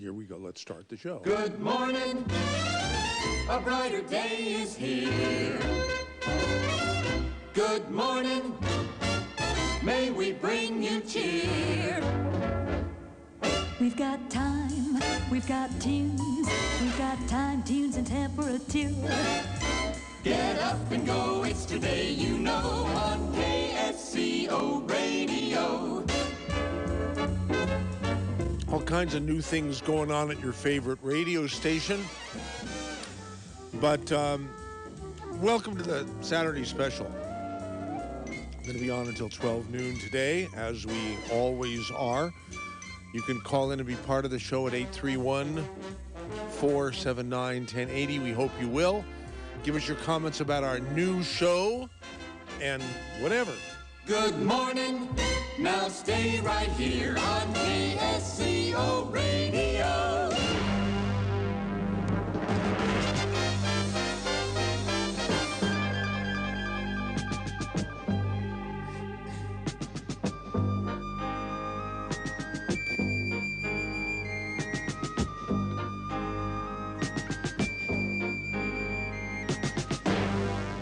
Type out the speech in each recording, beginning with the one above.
here we go. Let's start the show. Good morning. A brighter day is here. Good morning. May we bring you cheer. We've got time, we've got tunes, we've got time, tunes, and temperature. Get up and go, it's today, you know, on KSCO Radio. All kinds of new things going on at your favorite radio station. But welcome to the Saturday special. I'm going to be on until 12 noon today, as we always are. You can call in and be part of the show at 831-479-1080. We hope you will. Give us your comments about our new show and whatever. Good morning. Now stay right here on KSCO Radio.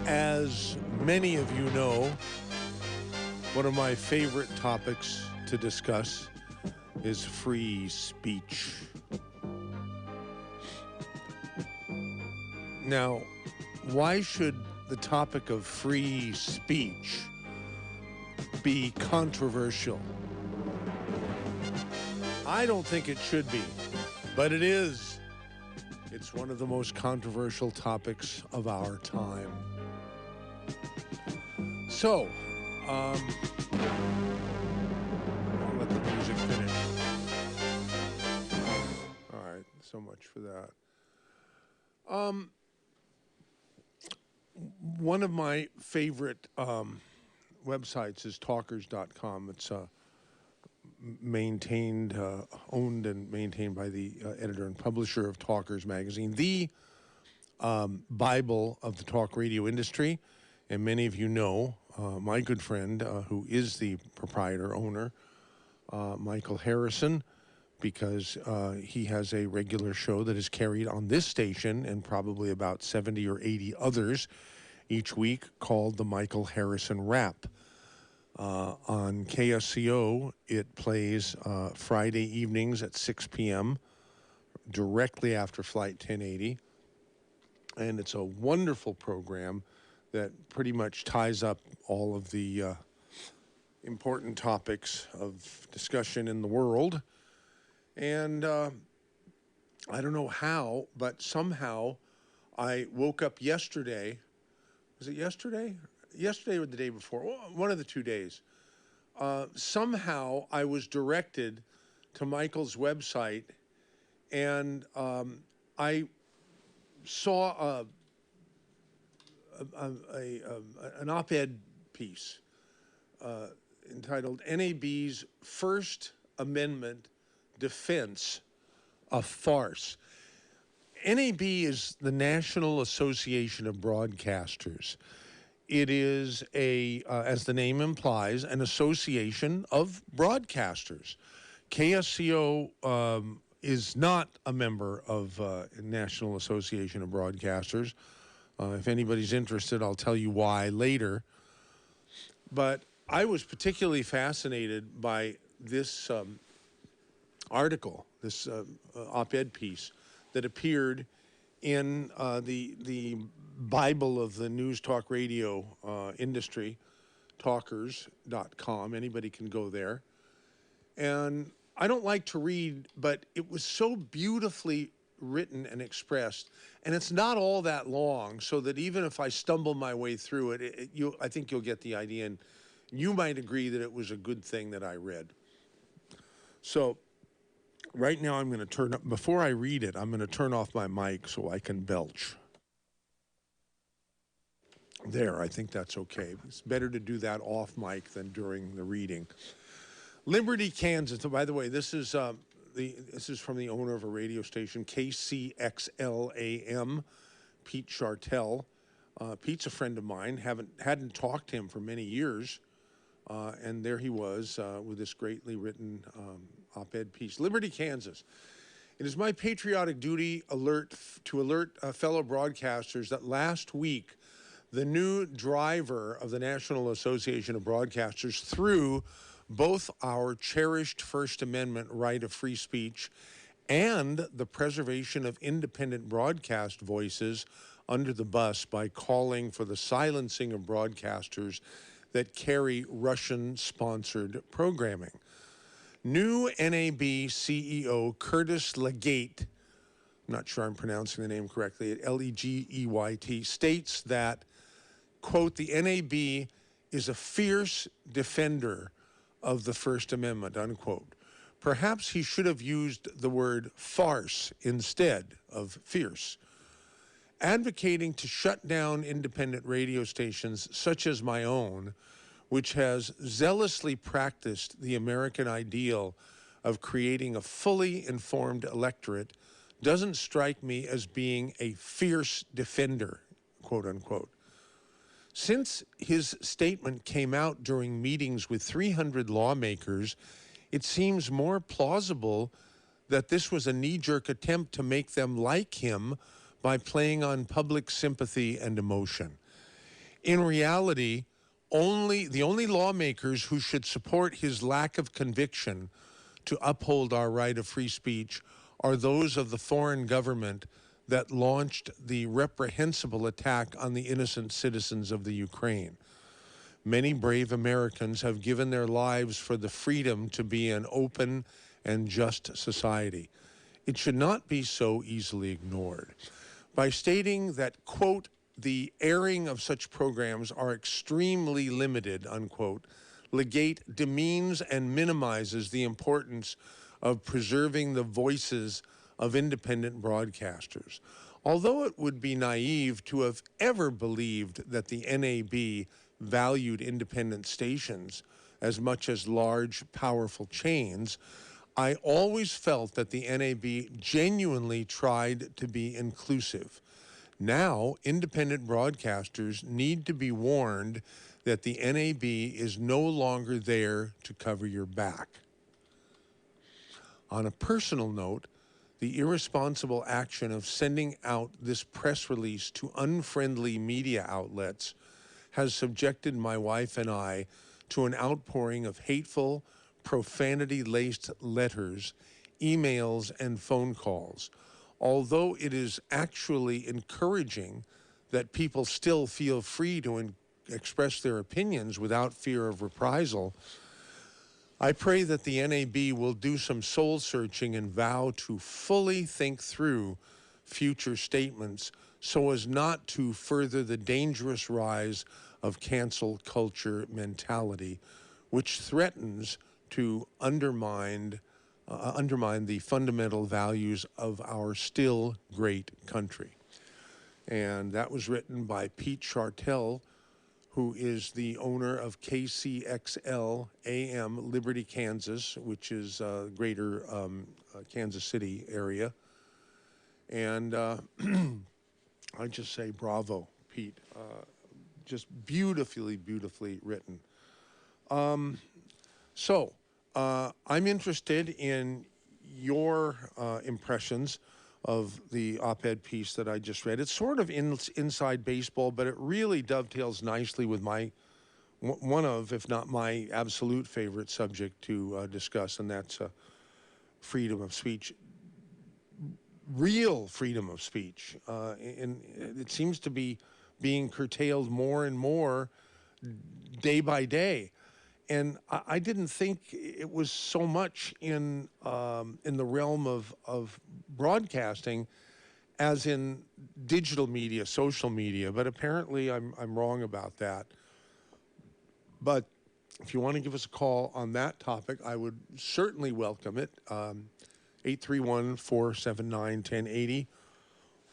As many of you know, one of my favorite topics to discuss is free speech. Now, why should the topic of free speech be controversial? I don't think it should be, but it is. It's one of the most controversial topics of our time. So, I'll let the music finish. All right, so much for that. One of my favorite websites is talkers.com. It's maintained, owned and maintained by the editor and publisher of Talkers magazine, the Bible of the talk radio industry. And many of you know my good friend, who is the proprietor, owner, Michael Harrison, because he has a regular show that is carried on this station and probably about 70 or 80 others each week called the Michael Harrison Rap. On KSCO, it plays Friday evenings at 6 p.m., directly after Flight 1080. And it's a wonderful program that pretty much ties up all of the important topics of discussion in the world. And I don't know how, but somehow I woke up yesterday. Was it yesterday? Yesterday or the day before? One of the 2 days. Somehow I was directed to Michael's website, and I saw an op-ed piece entitled NAB's First Amendment Defense, a Farce. NAB is the National Association of Broadcasters. It is as the name implies, an association of broadcasters. KSCO is not a member of National Association of Broadcasters. If anybody's interested, I'll tell you why later. But I was particularly fascinated by this article, this op-ed piece that appeared in the Bible of the news talk radio industry, talkers.com. Anybody can go there. And I don't like to read, but it was so beautifully written and expressed, and it's not all that long, so that even if I stumble my way through it, I think you'll get the idea, and you might agree that it was a good thing that I read. So right now I'm going to before I read it, I'm going to turn off my mic so I can belch. There, I think that's okay. It's better to do that off mic than during the reading. Liberty, Kansas. So by the way, this is from the owner of a radio station, KCXL AM, Pete Schartel. Pete's a friend of mine. Hadn't talked to him for many years, and there he was with this greatly written op-ed piece. Liberty, Kansas It is my patriotic duty to alert fellow broadcasters that last week, the new driver of the National Association of Broadcasters threw both our cherished First Amendment right of free speech and the preservation of independent broadcast voices under the bus by calling for the silencing of broadcasters that carry Russian-sponsored programming. New NAB CEO Curtis Legate, I'm not sure I'm pronouncing the name correctly, Legeyt, states that, quote, the NAB is a fierce defender of the First Amendment, unquote. Perhaps he should have used the word farce instead of fierce. Advocating to shut down independent radio stations such as my own, which has zealously practiced the American ideal of creating a fully informed electorate, doesn't strike me as being a fierce defender, quote unquote. Since his statement came out during meetings with 300 lawmakers, it seems more plausible that this was a knee-jerk attempt to make them like him by playing on public sympathy and emotion. In reality, the only lawmakers who should support his lack of conviction to uphold our right of free speech are those of the foreign government that launched the reprehensible attack on the innocent citizens of the Ukraine. Many brave Americans have given their lives for the freedom to be an open and just society. It should not be so easily ignored. By stating that, quote, the airing of such programs are extremely limited, unquote, Legate demeans and minimizes the importance of preserving the voices of independent broadcasters. Although it would be naive to have ever believed that the NAB valued independent stations as much as large, powerful chains, I always felt that the NAB genuinely tried to be inclusive. Now, independent broadcasters need to be warned that the NAB is no longer there to cover your back. On a personal note, the irresponsible action of sending out this press release to unfriendly media outlets has subjected my wife and I to an outpouring of hateful, profanity-laced letters, emails, and phone calls. Although it is actually encouraging that people still feel free to express their opinions without fear of reprisal, I pray that the NAB will do some soul searching and vow to fully think through future statements so as not to further the dangerous rise of cancel culture mentality, which threatens to undermine the fundamental values of our still great country. And that was written by Pete Schartel, who is the owner of KCXL AM Liberty, Kansas, which is greater Kansas City area. And I just say bravo, Pete. Just beautifully, beautifully written. So I'm interested in your impressions of the op-ed piece that I just read. It's sort of inside baseball, but it really dovetails nicely with one of, if not my absolute favorite subject to discuss, and that's freedom of speech, real freedom of speech. And it seems to be being curtailed more and more day by day. And I didn't think it was so much in the realm of broadcasting as in digital media, social media. But apparently I'm wrong about that. But if you want to give us a call on that topic, I would certainly welcome it. 831-479-1080.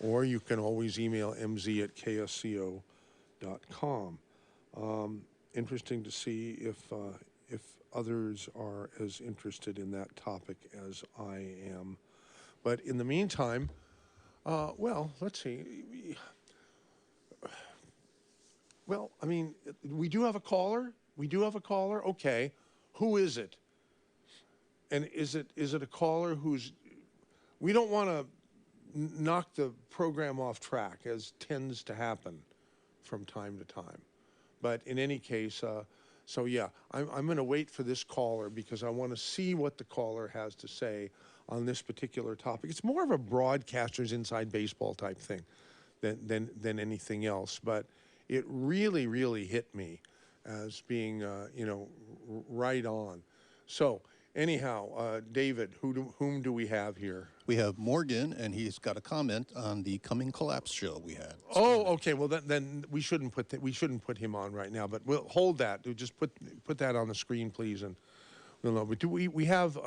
Or you can always email mz@ksco.com. Interesting to see if others are as interested in that topic as I am. But in the meantime, well, let's see. Well, I mean, we do have a caller. We do have a caller. Okay, who is it? And is it a caller who's we don't want to knock the program off track, as tends to happen from time to time. But in any case, so yeah, I'm going to wait for this caller because I want to see what the caller has to say on this particular topic. It's more of a broadcaster's inside baseball type thing than anything else. But it really, really hit me as being, right on. So anyhow, David, whom do we have here? We have Morgan, and he's got a comment on the coming collapse show we had. Oh, okay. Well, then we shouldn't put him on right now. But we'll hold that. We'll just put that on the screen, please, and we'll know. But we have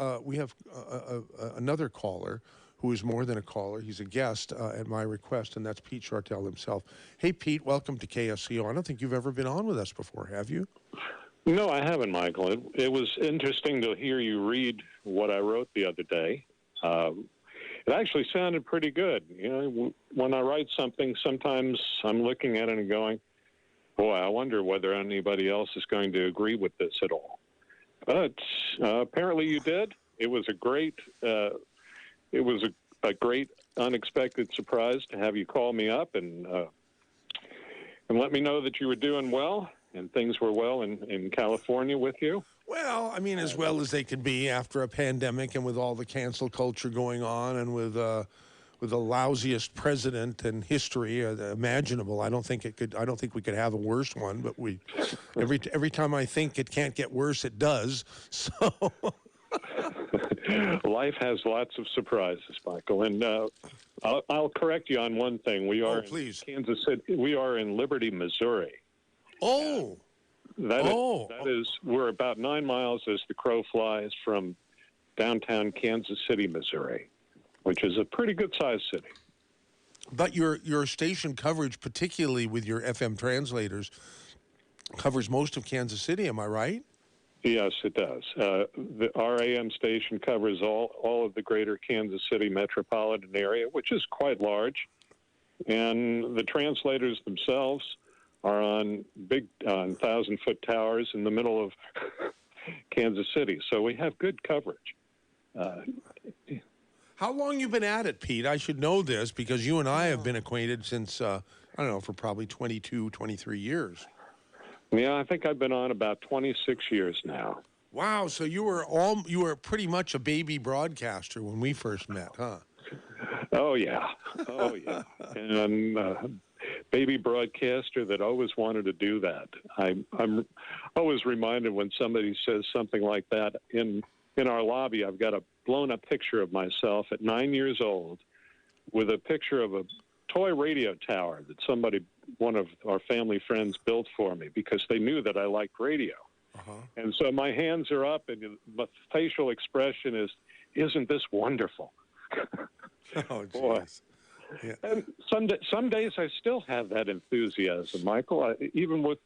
another caller who is more than a caller. He's a guest at my request, and that's Pete Schartel himself. Hey, Pete, welcome to KSCO. I don't think you've ever been on with us before, have you? No, I haven't, Michael. It was interesting to hear you read what I wrote the other day. It actually sounded pretty good. You know, when I write something, sometimes I'm looking at it and going, boy, I wonder whether anybody else is going to agree with this at all. But apparently you did. It was a great unexpected surprise to have you call me up and let me know that you were doing well and things were well in California with you. Well, I mean, as well as they could be after a pandemic and with all the cancel culture going on and with the lousiest president in history imaginable. I don't think we could have a worse one, but every time I think it can't get worse, it does. So life has lots of surprises, Michael, and I'll correct you on one thing. We are in Kansas City. We are in Liberty, Missouri. Oh. That is, we're about 9 miles as the crow flies from downtown Kansas City, Missouri, which is a pretty good-sized city. But your station coverage, particularly with your FM translators, covers most of Kansas City, am I right? Yes, it does. Our AM station covers all of the greater Kansas City metropolitan area, which is quite large. And the translators themselves are on big 1,000-foot towers in the middle of Kansas City. So we have good coverage. How long you been at it, Pete? I should know this because you and I have been acquainted since, I don't know, for probably 22, 23 years. Yeah, I think I've been on about 26 years now. Wow, so you were pretty much a baby broadcaster when we first met, huh? Oh, yeah. And baby broadcaster that always wanted to do that. I'm always reminded when somebody says something like that in our lobby. I've got a blown-up picture of myself at 9 years old with a picture of a toy radio tower that one of our family friends built for me because they knew that I liked radio. Uh-huh. And so my hands are up and the facial expression is, "Isn't this wonderful?" Oh, jeez. Yeah. And some days I still have that enthusiasm, Michael. Even with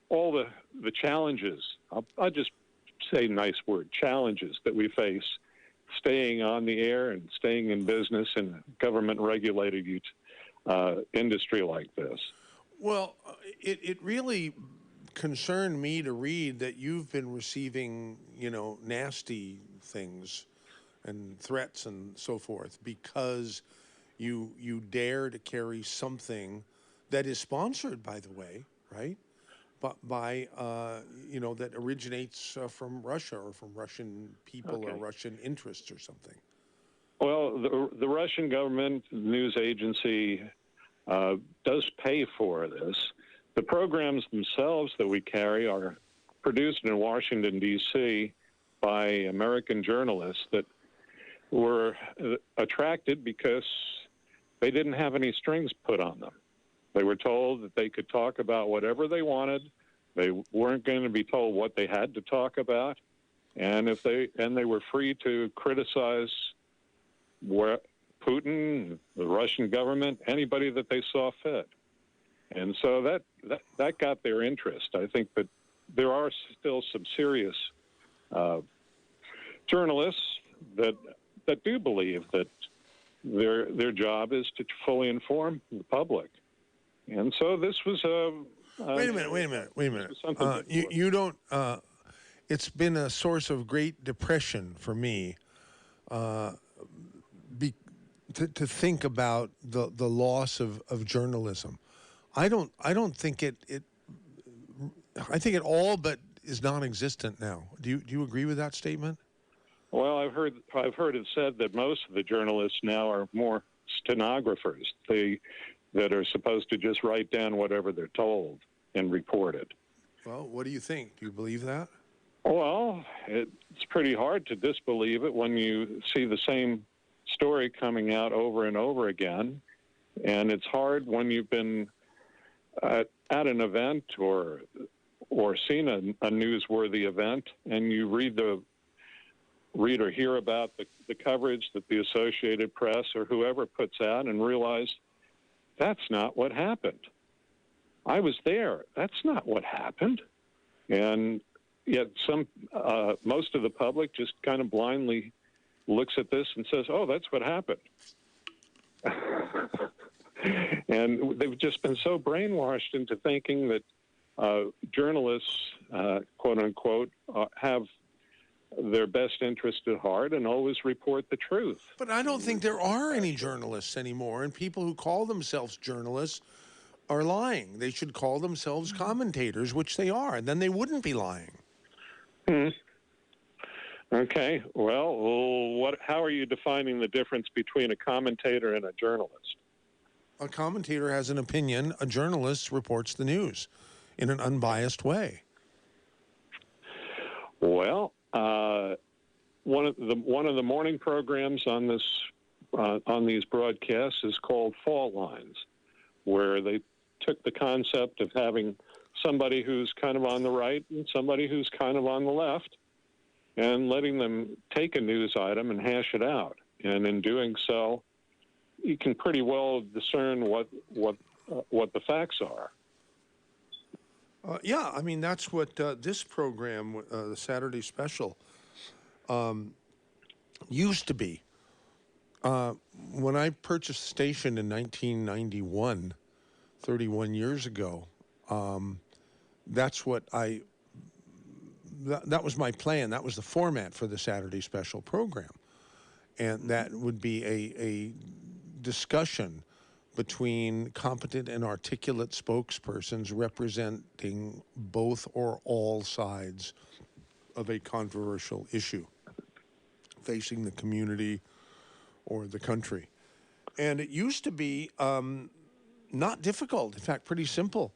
all the challenges, I'll just say a nice word, challenges that we face, staying on the air and staying in business in a government-regulated industry like this. Well, it really concerned me to read that you've been receiving, nasty things and threats and so forth because you dare to carry something that is sponsored, by the way, right? But by that originates from Russia or from Russian people or Russian interests or something. Well, the Russian government news agency does pay for this. The programs themselves that we carry are produced in Washington, D.C. by American journalists that were attracted because they didn't have any strings put on them. They were told that they could talk about whatever they wanted. They weren't going to be told what they had to talk about, and they were free to criticize Putin, the Russian government, anybody that they saw fit. And so that got their interest. I think that there are still some serious journalists that do believe that their job is to fully inform the public. And so this was wait a minute. You don't. it's been a source of great depression for me to think about the loss of journalism. I don't think it I think it all but is non-existent now. Do you agree with that statement? Well, I've heard it said that most of the journalists now are more stenographers. That are supposed to just write down whatever they're told and report it. Well, what do you think? Do you believe that? Well, it's pretty hard to disbelieve it when you see the same story coming out over and over again, and it's hard when you've been at an event or seen a newsworthy event, and you read or hear about the coverage that the Associated Press or whoever puts out and realize that's not what happened. I was there. That's not what happened. And yet most of the public just kind of blindly looks at this and says, oh, that's what happened. And they've just been so brainwashed into thinking that journalists, quote unquote, have their best interest at heart and always report the truth. But I don't think there are any journalists anymore, and people who call themselves journalists are lying. They should call themselves commentators, which they are, and then they wouldn't be lying. Okay. Well, how are you defining the difference between a commentator and a journalist? A commentator has an opinion. A journalist reports the news in an unbiased way. Well, one of the morning programs on these broadcasts is called Fault Lines, where they took the concept of having somebody who's kind of on the right and somebody who's kind of on the left, and letting them take a news item and hash it out. And in doing so, you can pretty well discern what the facts are. Yeah, I mean, that's what this program, the Saturday Special, used to be. When I purchased the station in 1991, 31 years ago, that's what that was my plan. That was the format for the Saturday Special program. And that would be a discussion between competent and articulate spokespersons representing both or all sides of a controversial issue facing the community or the country. And it used to be not difficult, in fact, pretty simple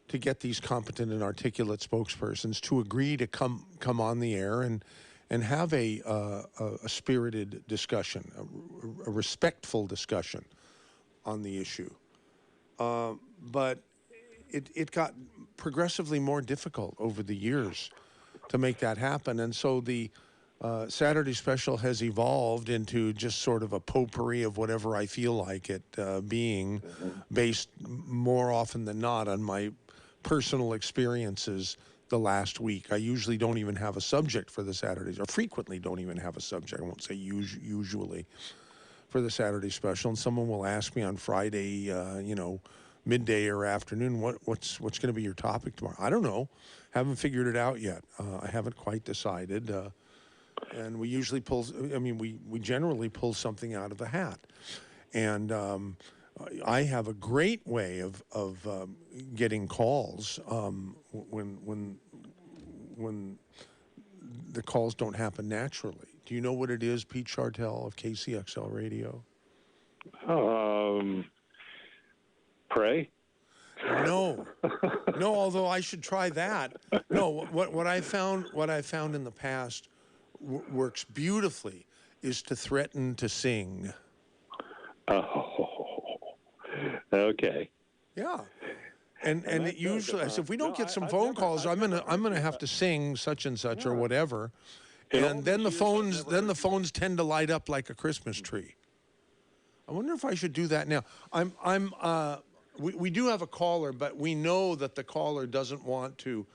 to get these competent and articulate spokespersons to agree to come on the air and have a spirited discussion, a respectful discussion on the issue. But it got progressively more difficult over the years to make that happen. And so the Saturday Special has evolved into just sort of a potpourri of whatever I feel like it being, based more often than not on my personal experiences the last week. I usually don't even have a subject for the Saturdays, or frequently don't even have a subject. I won't say usually for the Saturday Special. And someone will ask me on Friday, midday or afternoon, what's going to be your topic tomorrow? I don't know. Haven't figured it out yet. I haven't quite decided. And we usually we generally pull something out of the hat. And I have a great way of getting calls when the calls don't happen naturally. Do you know what it is, Pete Schartel of KCXL Radio? Pray? No, although I should try that. No, what I found in the past works beautifully is to threaten to sing. Oh, okay. Yeah. And it usually, I said, if we don't get some phone calls, I'm gonna have to sing such and such or whatever, and then the phones tend to light up like a Christmas tree. I wonder if I should do that now. We do have a caller, but we know that the caller doesn't want to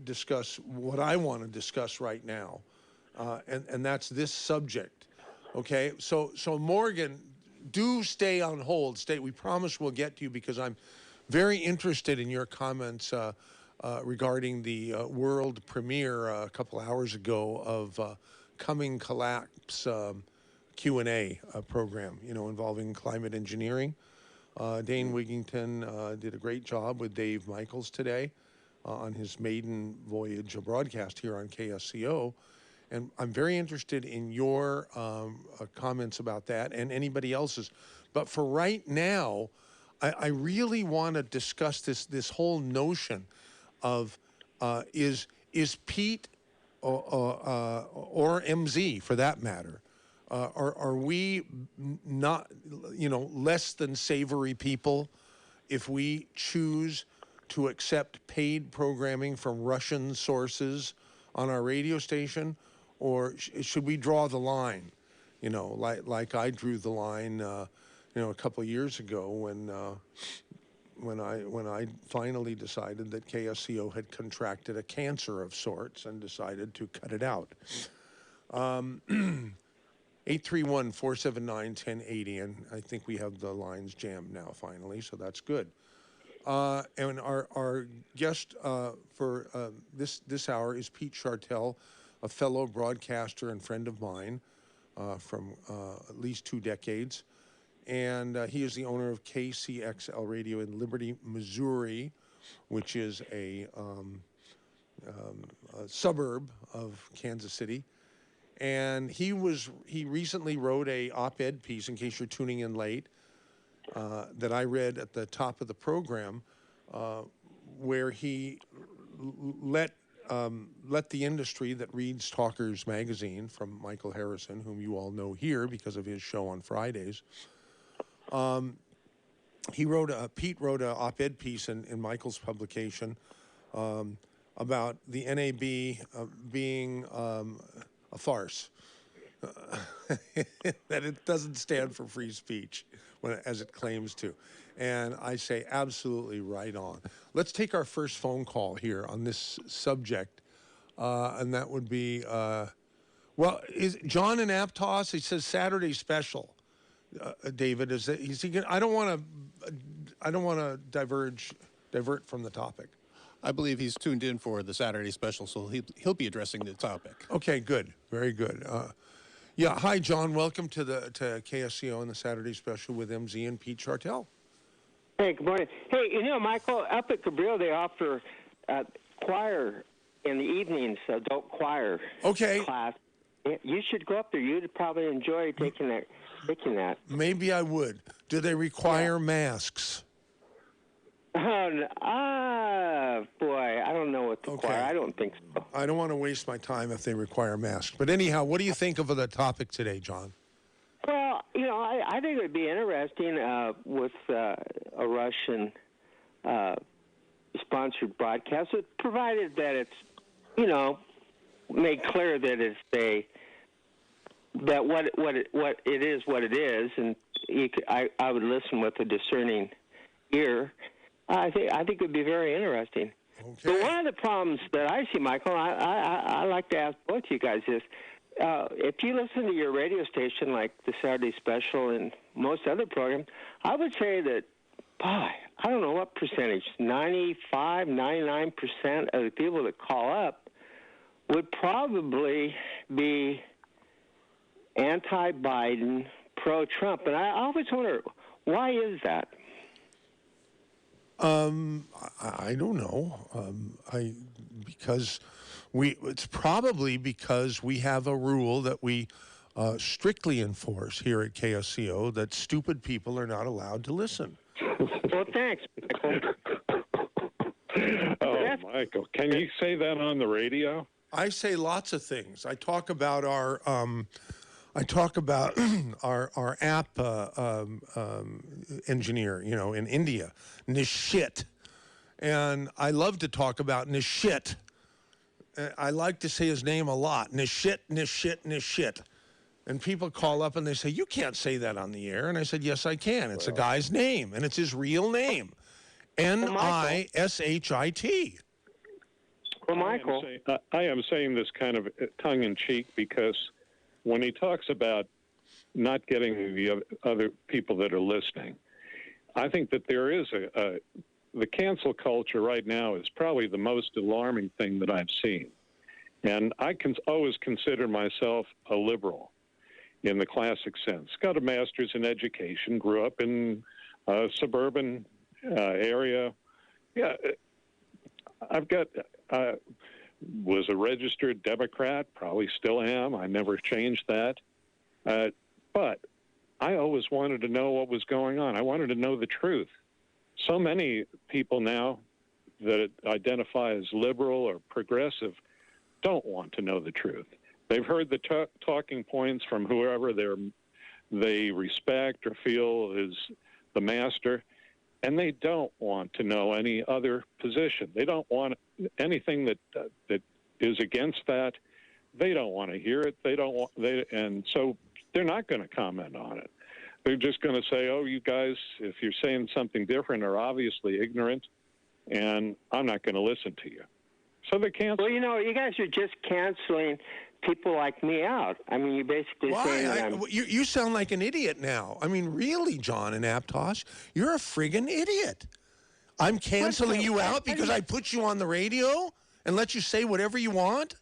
discuss what I want to discuss right now, and that's this subject. Okay, so Morgan, do stay on hold. We promise we'll get to you, because I'm very interested in your comments regarding the world premiere a couple hours ago of Coming Collapse Q&A program, involving climate engineering. Dane Wigington did a great job with Dave Michaels today on his maiden voyage of broadcast here on KSCO. And I'm very interested in your comments about that and anybody else's. But for right now, I really want to discuss this whole notion of is Pete or MZ, for that matter, are we not, less than savory people if we choose to accept paid programming from Russian sources on our radio station, or should we draw the line? Like I drew the line, a couple of years ago when I finally decided that KSCO had contracted a cancer of sorts and decided to cut it out. 831-479-1080, and I think we have the lines jammed now finally, so that's good. And our guest for this hour is Pete Schartel, a fellow broadcaster and friend of mine from at least 2 decades. And he is the owner of KCXL Radio in Liberty, Missouri, which is a suburb of Kansas City. And he recently wrote a op-ed piece, in case you're tuning in late, that I read at the top of the program, where he let the industry that reads Talkers magazine from Michael Harrison, whom you all know here because of his show on Fridays. Pete wrote an op-ed piece in Michael's publication about the NAB being a farce, that it doesn't stand for free speech as it claims to. And I say absolutely right on. Let's take our first phone call here on this subject, and that would be, is John in Aptos? He says Saturday special. David, I don't want to divert from the topic. I believe he's tuned in for the Saturday special, so he'll be addressing the topic. Okay, good, very good. Hi, John. Welcome to KSCO and the Saturday special with MZ and Pete Schartel. Hey, good morning. Hey, Michael, up at Cabrillo they offer choir in the evenings, adult choir class. You should go up there. You'd probably enjoy taking that. Maybe I would. Do they require masks? Boy, I don't know what the choir. I don't think so. I don't want to waste my time if they require masks. But anyhow, what do you think of the topic today, John? Well, I think it would be interesting with a Russian sponsored broadcast, provided that it's, made clear that it's what it is, and I would listen with a discerning ear. I think it would be very interesting. Okay. But one of the problems that I see, Michael, I like to ask both you guys is, if you listen to your radio station like the Saturday Special and most other programs, I would say that, I don't know what percentage, 95, 99% of the people that call up would probably be anti-Biden, pro-Trump. And I always wonder, why is that? I don't know. It's probably because we have a rule that we strictly enforce here at KSCO that stupid people are not allowed to listen. Well, thanks, Michael. Michael, can you say that on the radio? I say lots of things. I talk about our our app engineer, in India, Nishit. And I love to talk about Nishit. I like to say his name a lot. Nishit, Nishit, Nishit. And people call up and they say, you can't say that on the air. And I said, yes, I can. It's a guy's name, and it's his real name. Nishit. Well, Michael. I am saying this kind of tongue-in-cheek because when he talks about not getting the other people that are listening, I think that there is the cancel culture right now is probably the most alarming thing that I've seen. And I can always consider myself a liberal in the classic sense. Got a master's in education, grew up in a suburban area. Yeah, was a registered Democrat, probably still am. I never changed that. But I always wanted to know what was going on. I wanted to know the truth. So many people now that identify as liberal or progressive don't want to know the truth. They've heard the talking points from whoever they respect or feel is the master, and they don't want to know any other position. They don't want anything that is against that. They don't want to hear it. And so they're not going to comment on it. They're just going to say, oh, you guys, if you're saying something different, are obviously ignorant, and I'm not going to listen to you. So they cancel. Well, you guys are just canceling people like me out. I mean, you're basically saying that you sound like an idiot now. I mean, really, John and Aptosh, you're a friggin' idiot. I'm canceling you out because I put you on the radio and let you say whatever you want?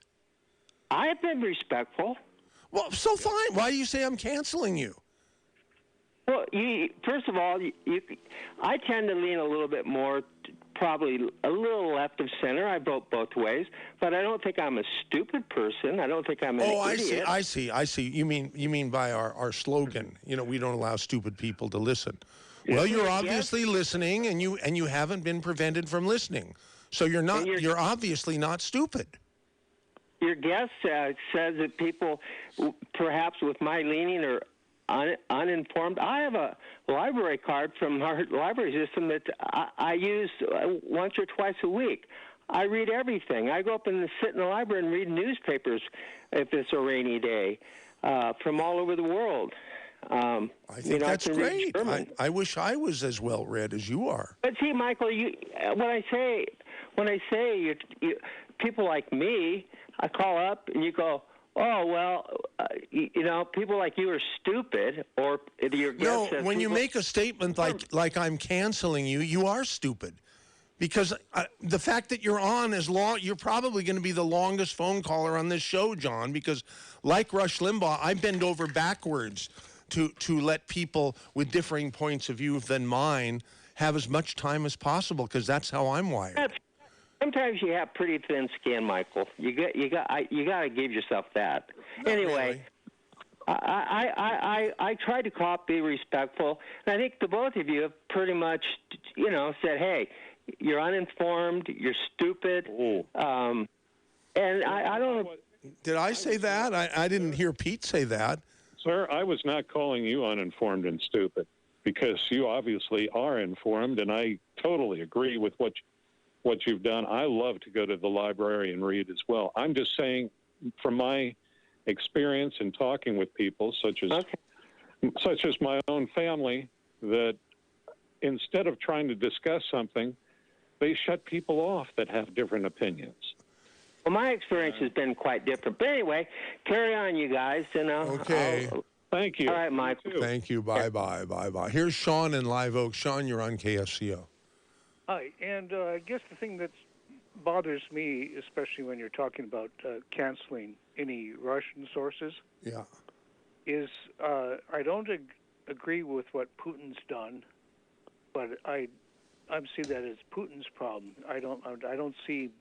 I've been respectful. Well, so fine. Why do you say I'm canceling you? Well, first of all, I tend to lean a little bit more, probably a little left of center. I vote both ways, but I don't think I'm a stupid person. I don't think I'm an idiot. I see. You mean by our slogan? We don't allow stupid people to listen. Well, you're obviously listening, and you haven't been prevented from listening. So you're obviously not stupid. Your guest says that people, perhaps with my leaning, are uninformed. I have a library card from our library system that I use once or twice a week. I read everything. I go up and sit in the library and read newspapers if it's a rainy day from all over the world. I think that's great. I wish I was as well read as you are. But see, Michael, when I say people like me, I call up and you go, oh, well, people like you are stupid, or your guest says... when you make a statement like I'm canceling you, you are stupid. Because the fact that you're on you're probably going to be the longest phone caller on this show, John, because like Rush Limbaugh, I bend over backwards to let people with differing points of view than mine have as much time as possible, because that's how I'm wired. Sometimes you have pretty thin skin, Michael. You got to give yourself that. Anyway, really. I tried to be respectful, and I think the both of you have pretty much, said, "Hey, you're uninformed, you're stupid," and I don't. Did I say that? I didn't hear Pete say that. Sir, I was not calling you uninformed and stupid, because you obviously are informed, and I totally agree with what you've done. I love to go to the library and read as well. I'm just saying, from my experience in talking with people, such as my own family, that instead of trying to discuss something, they shut people off that have different opinions. Well, my experience has been quite different. But anyway, carry on, you guys. Okay. Thank you. All right, Mike. Thank you. Bye. Here's Sean in Live Oak. Sean, you're on KSCO. Hi, and I guess the thing that bothers me, especially when you're talking about canceling any Russian sources, is I don't agree with what Putin's done, but I see that as Putin's problem. I don't see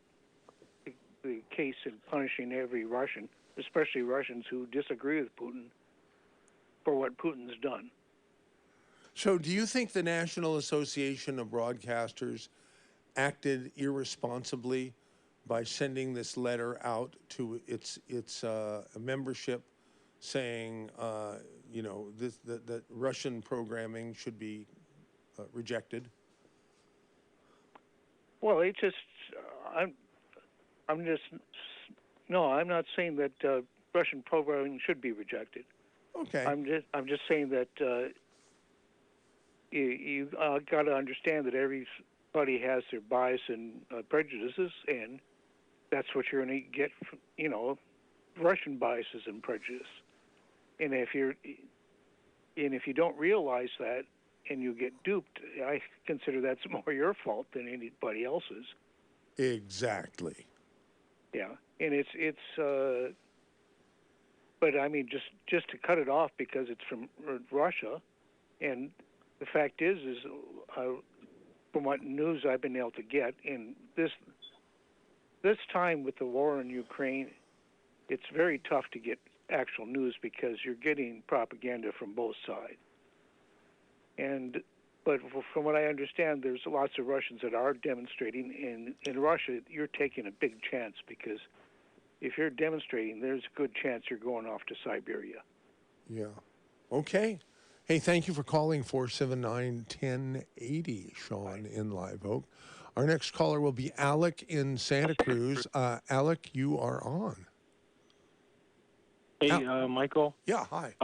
the case in punishing every Russian, especially Russians who disagree with Putin, for what Putin's done. So do you think the National Association of Broadcasters acted irresponsibly by sending this letter out to its membership saying, that Russian programming should be rejected? Well, I'm not saying that Russian programming should be rejected. Okay. I'm just saying that you got to understand that everybody has their bias and prejudices, and that's what you're going to get from, Russian biases and prejudice. And if you don't realize that, and you get duped, I consider that's more your fault than anybody else's. Exactly. Yeah, and it's but I mean, just to cut it off because it's from Russia, and the fact is from what news I've been able to get in this time with the war in Ukraine, it's very tough to get actual news because you're getting propaganda from both sides. But from what I understand, there's lots of Russians that are demonstrating, and in Russia, you're taking a big chance because if you're demonstrating, there's a good chance you're going off to Siberia. Yeah. Okay. Hey, thank you for calling 479-1080, Sean in Live Oak. Our next caller will be Alec in Santa Cruz. Alec, you are on. Hey, Michael. Yeah, hi.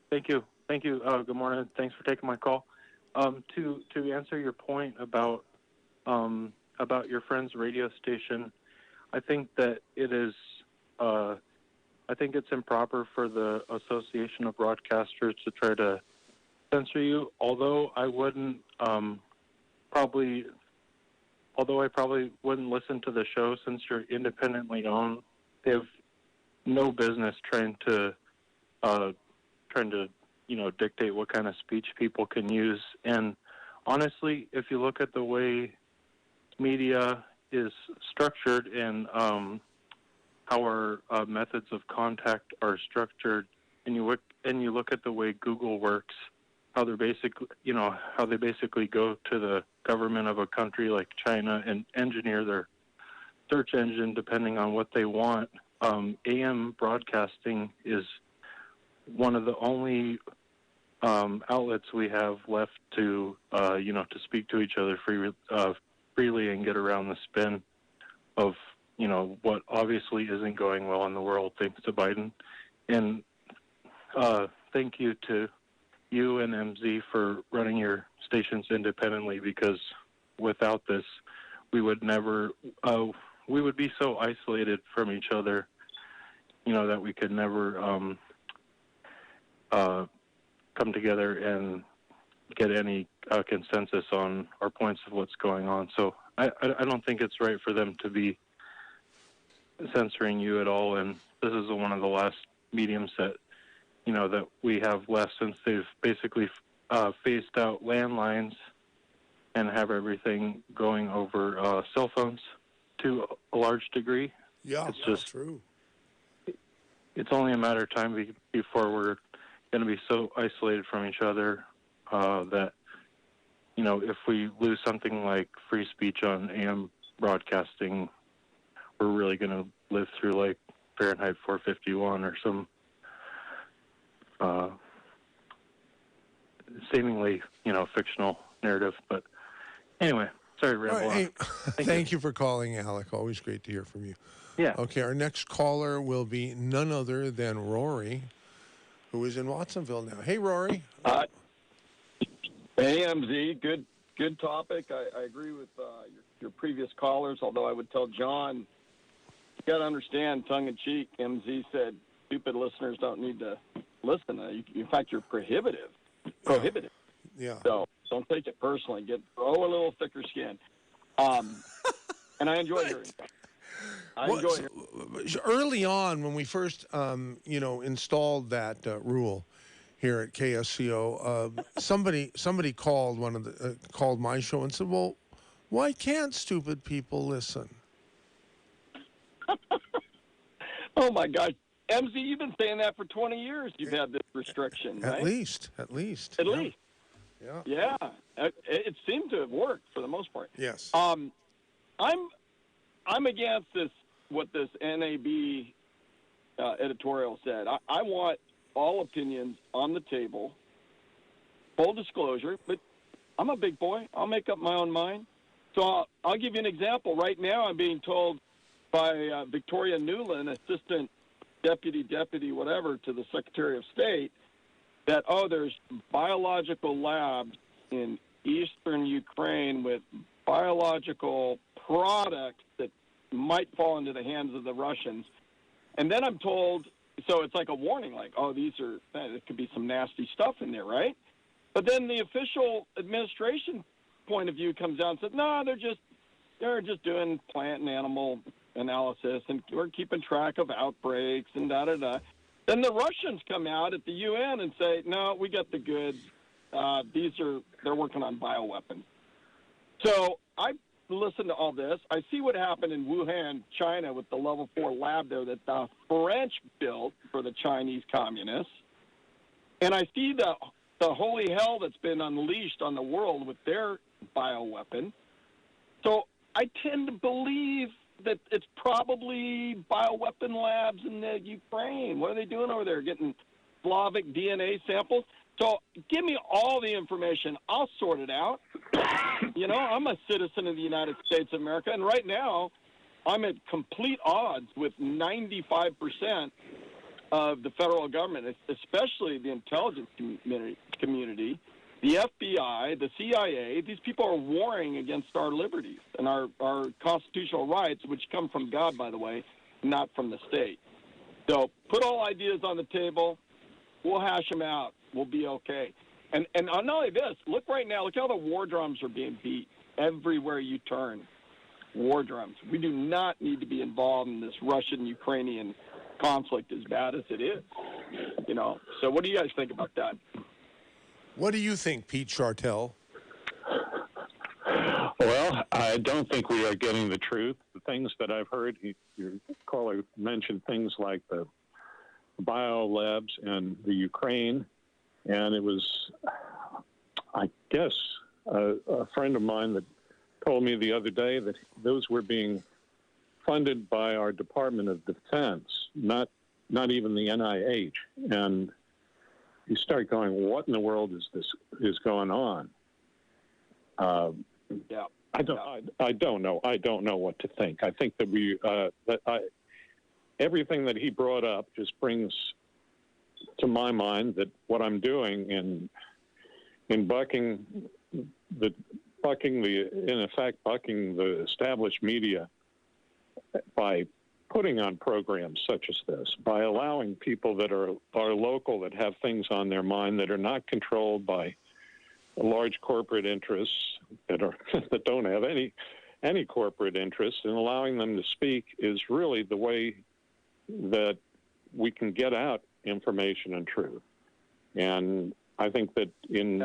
Thank you. Good morning. Thanks for taking my call. To answer your point about your friend's radio station, I think that it is. I think it's improper for the Association of Broadcasters to try to censor you. Although I wouldn't I probably wouldn't listen to the show since you're independently owned. They have no business trying to dictate what kind of speech people can use. And honestly, if you look at the way media is structured and how our methods of contact are structured, and you look at the way Google works, how they basically go to the government of a country like China and engineer their search engine depending on what they want. AM broadcasting is one of the only outlets we have left to speak to each other freely and get around the spin of what obviously isn't going well in the world thanks to Biden. And thank you to you and MZ for running your stations independently, because without this, we would never, we would be so isolated from each other, that we could never come together and get any consensus on our points of what's going on. So I don't think it's right for them to be censoring you at all. And this is one of the last mediums that that we have left, since they've basically phased out landlines and have everything going over cell phones to a large degree. Yeah, it's that's just true. It's only a matter of time before we're going to be so isolated from each other that if we lose something like free speech on AM broadcasting, we're really going to live through like Fahrenheit 451 or some seemingly fictional narrative. But anyway, sorry to ramble on. Hey, thank you for calling, Alec. Always great to hear from you. Yeah. Okay, our next caller will be none other than Rory, who is in Watsonville now. Hey, Rory. Hey, MZ. Good topic. I agree with your previous callers, although I would tell John, you got to understand, tongue-in-cheek, MZ said stupid listeners don't need to listen. In fact, you're prohibitive. Yeah. So don't take it personally. Grow a little thicker skin. And I enjoy hearing that. Early on, when we first, installed that rule here at KSCO, somebody called called my show and said, "Well, why can't stupid people listen?" Oh my gosh, MZ, you've been saying that for 20 years. You've had this restriction, right? At least. At least. Yeah. It seemed to have worked for the most part. Yes. I'm against this. What this NAB editorial said. I want all opinions on the table, full disclosure, but I'm a big boy. I'll make up my own mind. So I'll give you an example. Right now I'm being told by Victoria Nuland, assistant deputy, whatever, to the Secretary of State, that, there's biological labs in eastern Ukraine with biological products that might fall into the hands of the Russians. And then I'm told, so it's like a warning, like, there could be some nasty stuff in there, right? But then the official administration point of view comes out and says, no, they're just doing plant and animal analysis, and we're keeping track of outbreaks and da-da-da. Then the Russians come out at the UN and say, no, we got the goods. They're working on bioweapons. So I listen to all this. I see what happened in Wuhan, China, with the level 4 lab there that the French built for the Chinese communists. And I see the holy hell that's been unleashed on the world with their bioweapon. So I tend to believe that it's probably bioweapon labs in the Ukraine. What are they doing over there? Getting Slavic DNA samples? So give me all the information. I'll sort it out. You know, I'm a citizen of the United States of America, and right now I'm at complete odds with 95% of the federal government, especially the intelligence community, the FBI, the CIA. These people are warring against our liberties and our constitutional rights, which come from God, by the way, not from the state. So put all ideas on the table. We'll hash them out. We'll be okay. And not only this, look right now, look how the war drums are being beat everywhere you turn. War drums. We do not need to be involved in this Russian-Ukrainian conflict as bad as it is. You know, so what do you guys think about that? What do you think, Pete Schartel? Well, I don't think we are getting the truth. The things that I've heard, your caller mentioned things like the biolabs and the Ukraine, and it was, I guess, a friend of mine that told me the other day that those were being funded by our Department of Defense, not even the NIH. And you start going, what in the world is going on? Yeah. I don't know. I don't know what to think. I think that everything that he brought up just brings to my mind that what I'm doing in bucking the established media by putting on programs such as this, by allowing people that are local, that have things on their mind, that are not controlled by large corporate interests, that don't have any corporate interests, and allowing them to speak is really the way that we can get out information and truth. And I think that in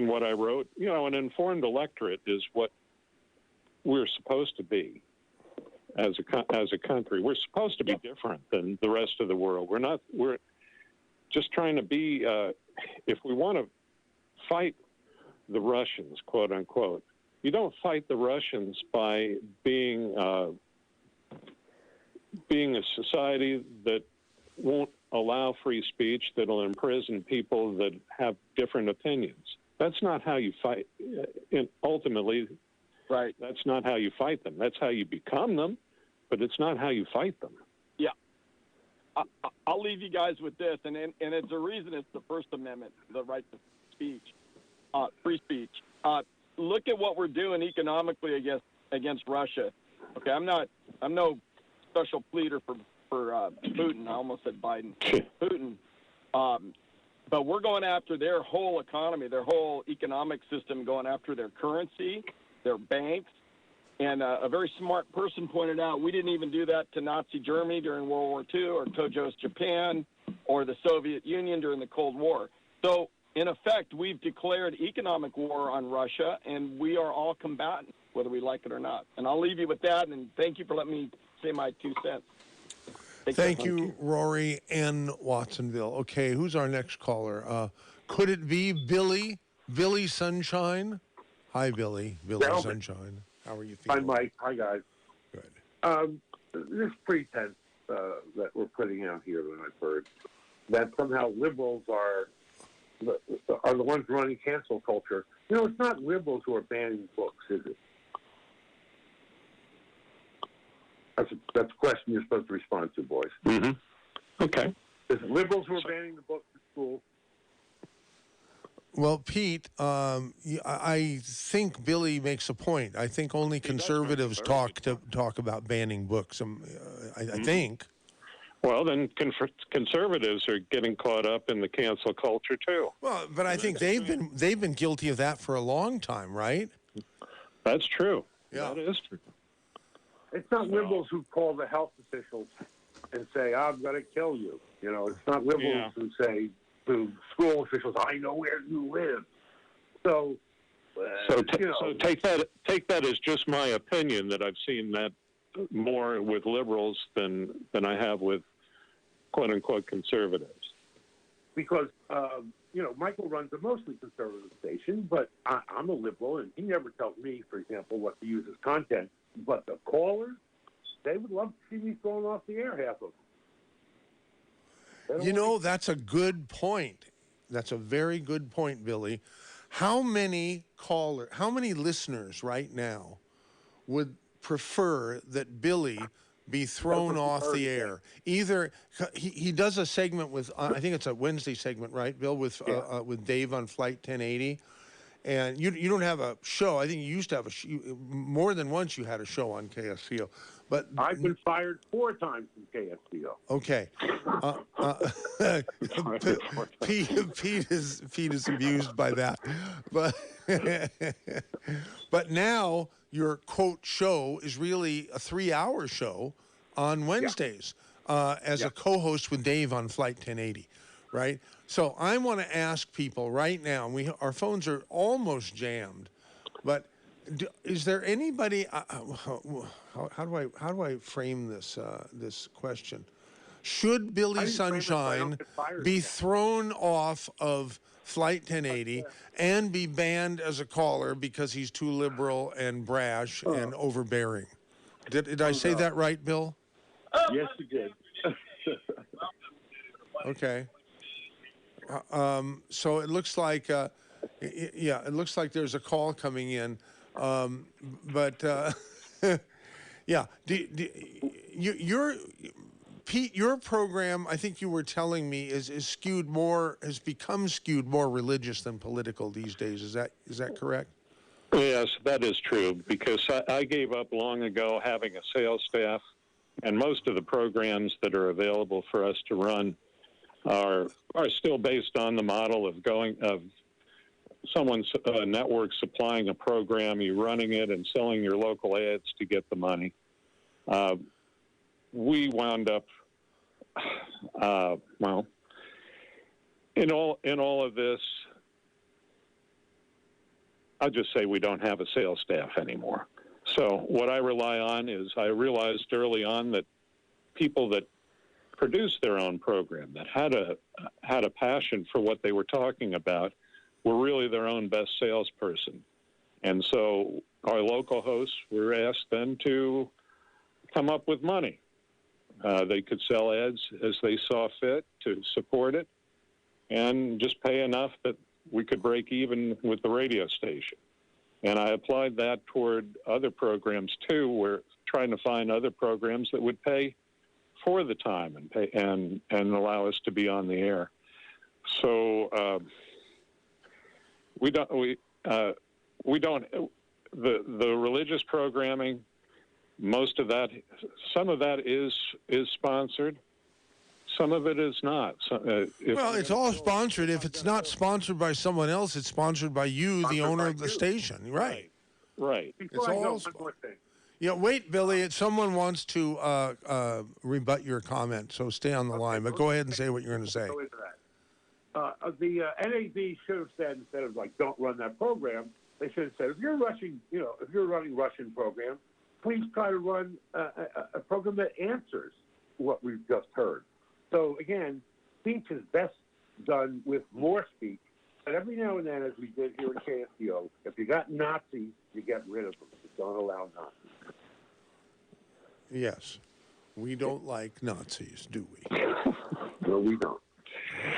what I wrote, you know, an informed electorate is what we're supposed to be as a country. We're supposed to be different than the rest of the world. We're just trying to be, if we want to fight the Russians, quote unquote, you don't fight the Russians by being a society that won't allow free speech, that'll imprison people that have different opinions. That's not how you fight. Ultimately, right. That's not how you fight them. That's how you become them, but it's not how you fight them. Yeah. I'll leave you guys with this, and it's a reason it's the First Amendment, the right to speech, free speech. Look at what we're doing economically against Russia. Okay, I'm no special pleader for Putin. I almost said Biden. Putin. But we're going after their whole economy, their whole economic system, going after their currency, their banks. And a very smart person pointed out we didn't even do that to Nazi Germany during World War II, or Tojo's Japan, or the Soviet Union during the Cold War. So, in effect, we've declared economic war on Russia, and we are all combatants, whether we like it or not. And I'll leave you with that, and thank you for letting me say my 2 cents. Thank you, Rory in Watsonville. Okay, who's our next caller? Could it be Billy Sunshine? Hi, Billy Sunshine. How are you feeling? Hi, Mike. Hi, guys. Good. This pretense that we're putting out here that I've heard, that somehow liberals are the ones running cancel culture. You know, it's not liberals who are banning books, is it? That's a question you're supposed to respond to, boys. Mm-hmm. Okay. Is it liberals who are banning the books at school? Well, Pete, I think Billy makes a point. I think only conservatives talk about banning books. I think. Well, then conservatives are getting caught up in the cancel culture too. Well, but I think they've been guilty of that for a long time, right? That's true. Yeah. That is true. It's not liberals who call the health officials and say, "I'm going to kill you." You know, it's not liberals who say to school officials, "I know where you live." So, so take that as just my opinion, that I've seen that more with liberals than I have with quote unquote conservatives. Because Michael runs a mostly conservative station, but I'm a liberal, and he never tells me, for example, what to use as content. But the callers, they would love to see me thrown off the air, half of them. That's a good point. That's a very good point, Billy. How many listeners right now would prefer that Billy be thrown off the air? Either he does a segment with, I think it's a Wednesday segment, right, Bill, with Dave on Flight 1080. And you don't have a show. I think you used to have more than once you had a show on KSCO. But I've been fired 4 times from KSCO. Okay. Pete is amused by that. But now your quote show is really a 3-hour show on Wednesdays as a co-host with Dave on Flight 1080, right? So I want to ask people right now, our phones are almost jammed, but is there anybody? How do I frame this question? Should Billy Sunshine be thrown off of Flight 1080 and be banned as a caller because he's too liberal and brash and overbearing? Did I say that right, Bill? Yes, you did. Okay. So it looks like, it looks like there's a call coming in. Yeah. Pete, your program, I think you were telling me, has become skewed more religious than political these days. Is that correct? Yes, that is true, because I gave up long ago having a sales staff, and most of the programs that are available for us to run are still based on the model of someone's network supplying a program, you running it and selling your local ads to get the money. We wound up, in all of this, I'll just say we don't have a sales staff anymore. So what I rely on is, I realized early on that people that produced their own program, that had a passion for what they were talking about, were really their own best salesperson. And so our local hosts were asked then to come up with money. They could sell ads as they saw fit to support it, and just pay enough that we could break even with the radio station. And I applied that toward other programs too. We're trying to find other programs that would pay for the time and allow us to be on the air. So the religious programming, most of that, some of that is sponsored. Some of it is not. It's all sponsored. If it's not sponsored by someone else, it's sponsored by you, the owner of the station. Right. It's all Yeah, wait, Billy. Someone wants to rebut your comment, so stay on the line. But go ahead and say what you're going to say. The NAB should have said, instead of don't run that program, they should have said, if you're running Russian programs, please try to run a program that answers what we've just heard. So again, speech is best done with more speech. But every now and then, as we did here in KSCO, if you got Nazis, you get rid of them. You don't allow Nazis. Yes. We don't like Nazis, do we? No, we don't.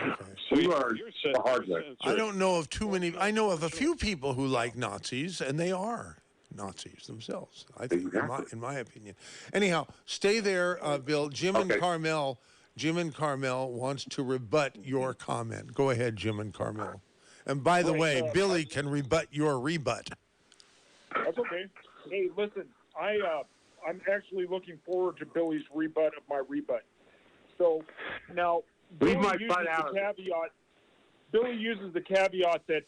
Okay. So you are the hard way. I don't know of too many. I know of a few people who like Nazis, and they are Nazis themselves, I think, in my opinion. Anyhow, stay there, Bill. Jim and Carmel wants to rebut your comment. Go ahead, Jim and Carmel. And by the way, Billy can rebut your rebut. That's okay. Hey, listen, I'm actually looking forward to Billy's rebut of my rebut. So now Leave Billy my uses butt out of the it. caveat. Billy uses the caveat that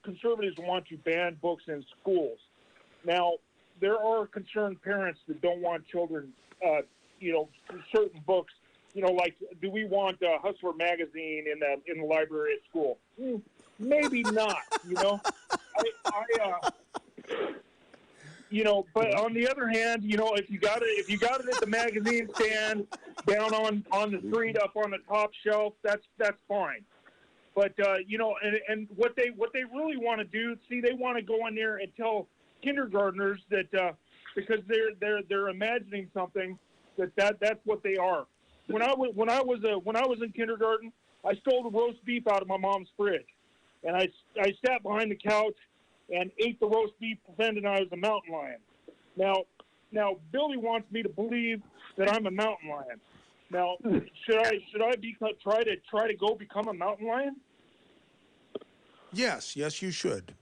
conservatives want to ban books in schools. Now, there are concerned parents that don't want children, certain books. Like, do we want Hustler magazine in the library at school? Maybe not. But on the other hand, if you got it at the magazine stand, down on the street, up on the top shelf, that's fine. But and what they really want to do, they want to go in there and tell kindergartners that because they're imagining something that's what they are. When I was in kindergarten, I stole the roast beef out of my mom's fridge, and I sat behind the couch and ate the roast beef pretending I was a mountain lion. Now Billy wants me to believe that I'm a mountain lion. Now, should I try to go become a mountain lion? Yes, you should.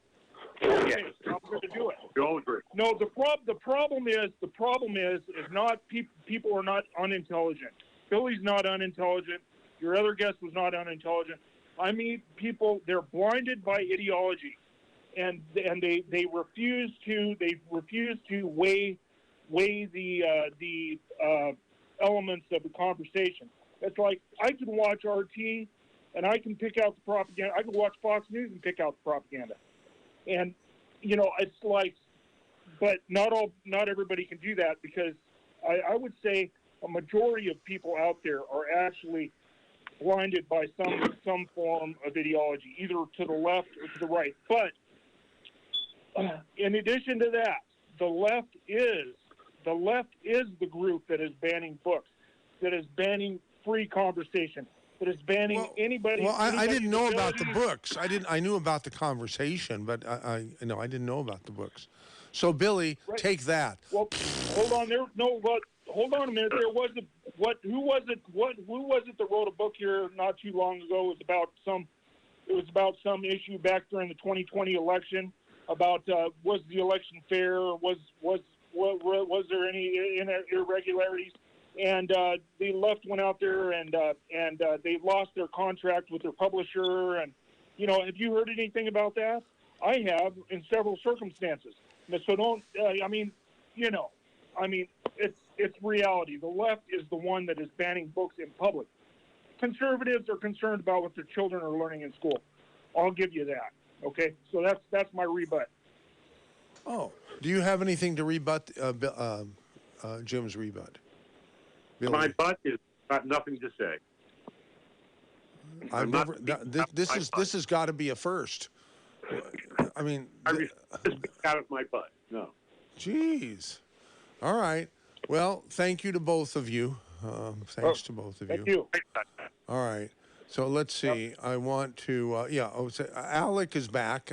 Okay, I'm going to do it. No, the problem is not people are not unintelligent. Billy's not unintelligent. Your other guest was not unintelligent. I mean, people, they're blinded by ideology, and they refuse to weigh the elements of the conversation. It's like I can watch RT and I can pick out the propaganda. I can watch Fox News and pick out the propaganda. And, it's like, but not everybody can do that, because I would say a majority of people out there are actually blinded by some form of ideology, either to the left or to the right. But in addition to that, the left is the group that is banning books, that is banning free conversation, that is banning anybody. Well, I didn't know about the books. I knew about the conversation, but I didn't know about the books. So, Billy, take that. Well, hold on. Hold on a minute. Who was it that wrote a book here not too long ago? It was about some issue back during the 2020 election about was the election fair? Was there any irregularities? And the left went out there and they lost their contract with their publisher. And have you heard anything about that? I have, in several circumstances. So don't. It's reality. The left is the one that is banning books in public. Conservatives are concerned about what their children are learning in school. I'll give you that. Okay, so that's my rebut. Oh, do you have anything to rebut Jim's rebut? Billy? My butt is got nothing to say. This has got to be a first. I mean, I refuse out of my butt. No. Jeez. All right. Well, thank you to both of you. Thanks to both of you. Thank you. All right. So let's see. I want to. Alec is back.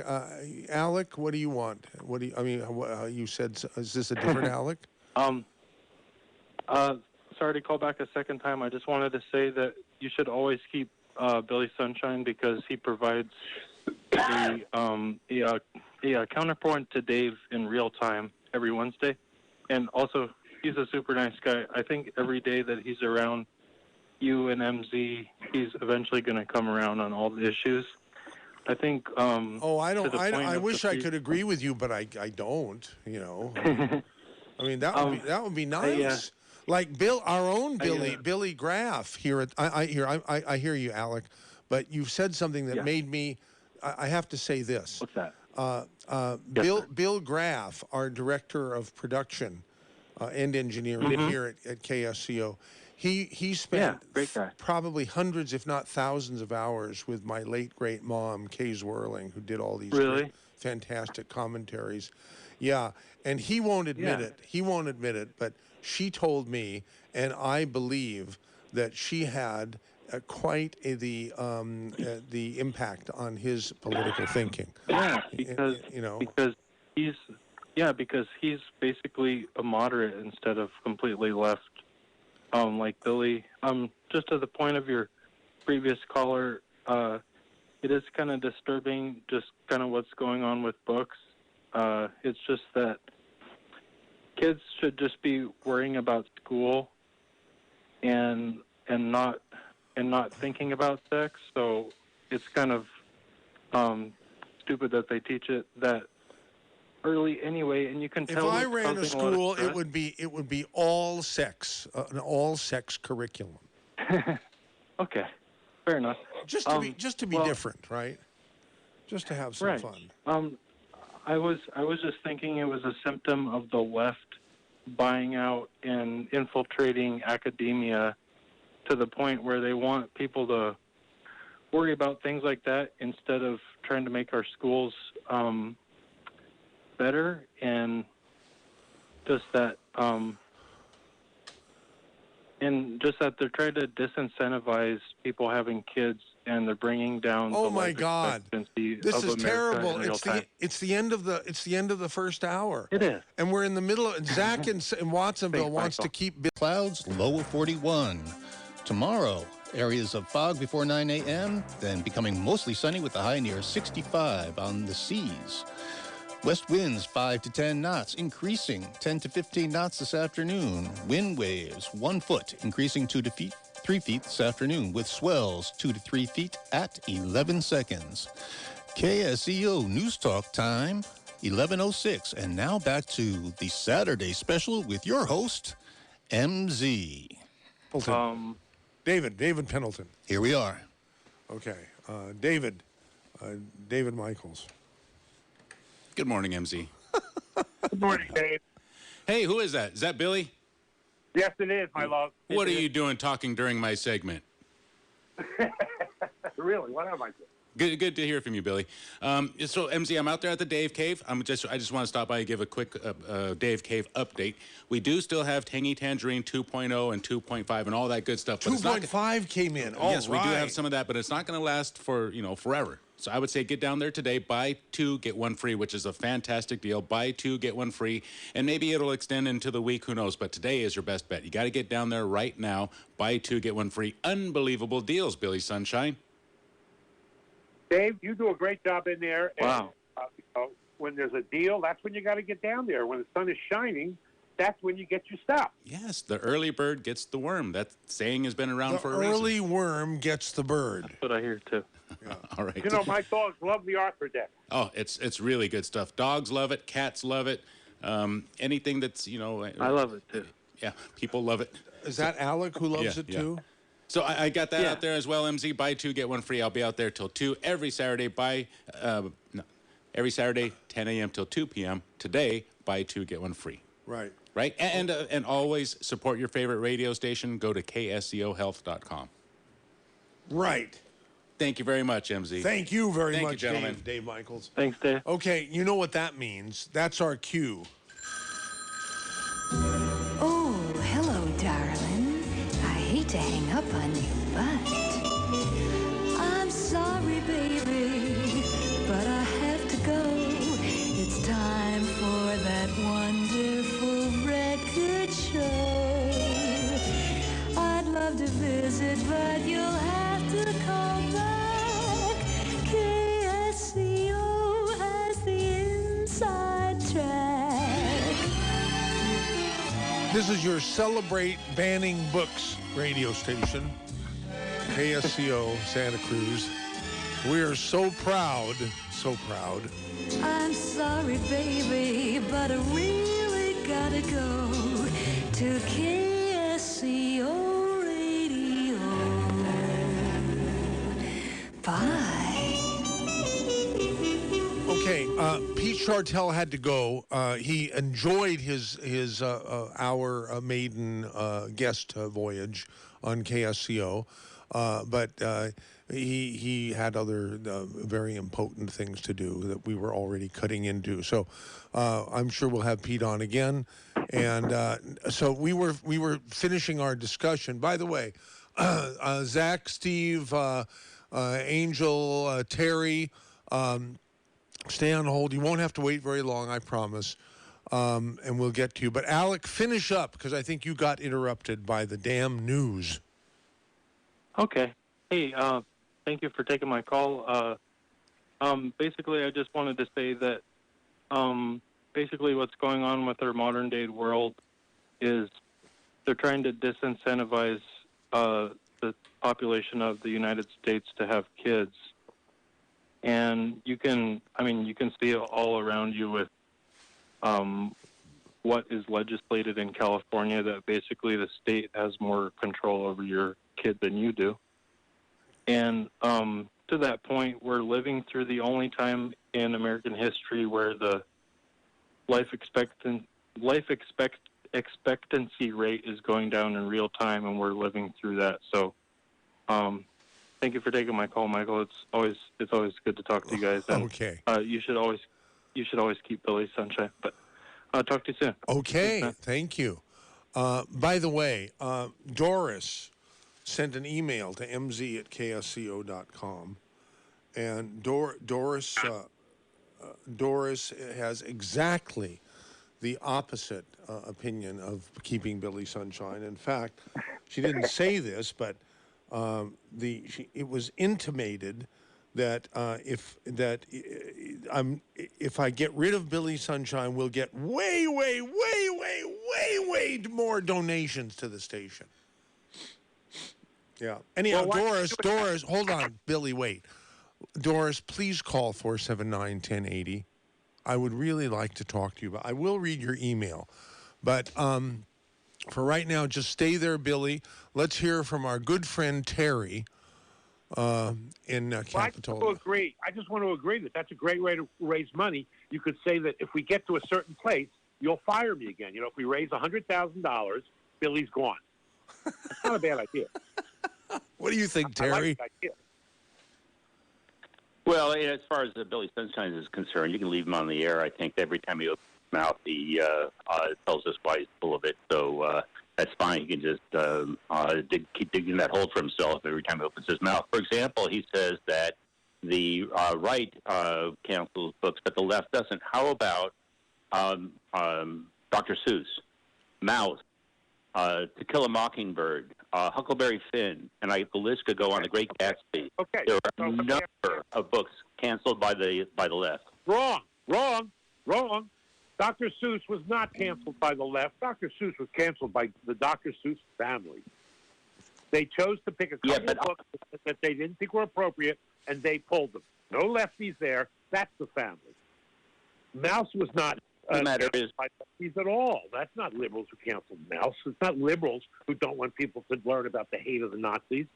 Alec, what do you want? You said, is this a different Alec? Sorry to call back a second time. I just wanted to say that you should always keep Billy Sunshine, because he provides the counterpoint to Dave in real time every Wednesday. And also, he's a super nice guy. I think every day that he's around you and MZ, he's eventually going to come around on all the issues. I think. I wish I could agree with you, but I don't. I mean that would be nice. Like our own Billy Graff here at I hear you, Alec, but you've said something that made me. I have to say this. What's that? Bill Graff, our director of production and engineering here at KSCO, he spent probably hundreds, if not thousands, of hours with my late great mom, Kay Zwerling, who did all these fantastic commentaries. Yeah, and he won't admit it. He won't admit it, but she told me, and I believe that she had quite the impact on his political thinking. Yeah, because he's basically a moderate instead of completely left, like Billy. Just to the point of your previous caller, it is kind of disturbing, just kind of what's going on with books. It's just that kids should just be worrying about school and not and not thinking about sex. So it's kind of stupid that they teach it that early anyway. And you can tell. If I it's ran a causing a lot of school, stress. it would be all sex, an all sex curriculum. Okay, fair enough. Just to be different, right? Just to have some fun. I was just thinking it was a symptom of the left buying out and infiltrating academia to the point where they want people to worry about things like that instead of trying to make our schools better, and just that they're trying to disincentivize people having kids, and they're bringing down. Oh the my life God! expectancy This of is America terrible. in real time. It's the end of the first hour. It is, and we're in the middle of. Zach in Watsonville wants to keep clouds, low of 41. Tomorrow, areas of fog before 9 a.m., then becoming mostly sunny with a high near 65 on the seas. West winds 5 to 10 knots, increasing 10 to 15 knots this afternoon. Wind waves 1 foot, increasing 2 to 3 feet this afternoon, with swells 2 to 3 feet at 11 seconds. KSCO News Talk time, 11:06. And now back to the Saturday special with your host, MZ. David Pendleton. Here we are. Okay. David Michaels. Good morning, MZ. Good morning, Dave. Hey, who is that? Is that Billy? Yes, it is, my love. What are you doing talking during my segment? Really? What am I doing? Good to hear from you, Billy. So, MZ, I'm out there at the Dave Cave. I just want to stop by and give a quick Dave Cave update. We do still have Tangy Tangerine 2.0 and 2.5 and all that good stuff. 2.5 came in. Yes, we do have some of that, but it's not going to last for, forever. So I would say get down there today, buy 2, get 1 free, which is a fantastic deal. Buy 2, get 1 free, and maybe it'll extend into the week, who knows. But today is your best bet. You got to get down there right now. Buy 2, get 1 free. Unbelievable deals, Billy Sunshine. Dave, you do a great job in there. Wow. And, when there's a deal, that's when you got to get down there. When the sun is shining, that's when you get your stuff. Yes, the early bird gets the worm. That saying has been around for a reason. The early worm gets the bird. That's what I hear, too. Yeah. All right. My dogs love the Arthur deck. Oh, it's really good stuff. Dogs love it. Cats love it. Anything that's, I love it, too. Yeah, people love it. Is that Alec who loves it, too? So I got that out there as well, MZ. Buy 2, get 1 free. I'll be out there till 2 every Saturday. Every Saturday, 10 a.m. till 2 p.m. Today, buy 2, get 1 free. Right. Right? And always support your favorite radio station. Go to kscohealth.com. Right. Thank you very much, MZ. Thank you very much, gentlemen. Dave Michaels. Thanks, Dave. Okay, you know what that means. That's our cue. Oh, hello, darling. I hate to hang up on you, but I'm sorry, baby, but I have to go. It's time for that wonderful record show. I'd love to visit, but you'll have to call back. KSCO has the inside track. This is your Celebrate Banning Books radio station, KSCO, Santa Cruz. We are so proud, so proud. I'm sorry, baby, but I really gotta go to KSCO Radio. Bye. Okay, Pete Schartel had to go. He enjoyed his our maiden guest voyage on KSCO, but he had other very important things to do that we were already cutting into. So I'm sure we'll have Pete on again. And so we were finishing our discussion. By the way, Zach, Steve, Angel, Terry. Stay on hold. You won't have to wait very long, I promise. And we'll get to you. But Alec, finish up, because I think you got interrupted by the damn news. Okay. Hey, thank you for taking my call. Basically, I just wanted to say that basically what's going on with our modern-day world is they're trying to disincentivize the the population of the United States to have kids. And you can see it all around you with what is legislated in California, that basically the state has more control over your kid than you do. And to that point, we're living through the only time in American history where the life expectancy rate is going down in real time, and we're living through that. So thank you for taking my call, Michael. It's always good to talk to you guys. And, okay. You should always keep Billy Sunshine. But I'll talk to you soon. Okay, thank you. By the way, Doris sent an email to mz@ksco.com, and Doris has exactly the opposite opinion of keeping Billy Sunshine. In fact, she didn't say this, but it was intimated that if I get rid of Billy Sunshine, we'll get way more donations to the station. Yeah. Anyhow, Doris, hold on, Billy, wait. Doris, please call 479-1080. I would really like to talk to you, but I will read your email. But for right now, just stay there, Billy. Let's hear from our good friend Terry in Capitola. I just want to agree that that's a great way to raise money. You could say that if we get to a certain place, you'll fire me again. You know, if we raise $100,000, Billy's gone. That's not a bad idea. What do you think, Terry? I like that idea. Well, as far as Billy Sunshine is concerned, you can leave him on the air. I think every time he opens his mouth, he tells us why he's full of it. So that's fine. He can just keep digging that hole for himself every time he opens his mouth. For example, he says that the right cancels books, but the left doesn't. How about Dr. Seuss, Mouse, To Kill a Mockingbird, Huckleberry Finn, and the list could go on. The Great Gatsby. Okay. There are a number of books canceled by the left. Wrong. Dr. Seuss was not canceled by the left. Dr. Seuss was canceled by the Dr. Seuss family. They chose to pick a couple of books that they didn't think were appropriate, and they pulled them. No lefties there. That's the family. Mouse was not canceled by lefties at all. That's not liberals who canceled Mouse. It's not liberals who don't want people to learn about the hate of the Nazis.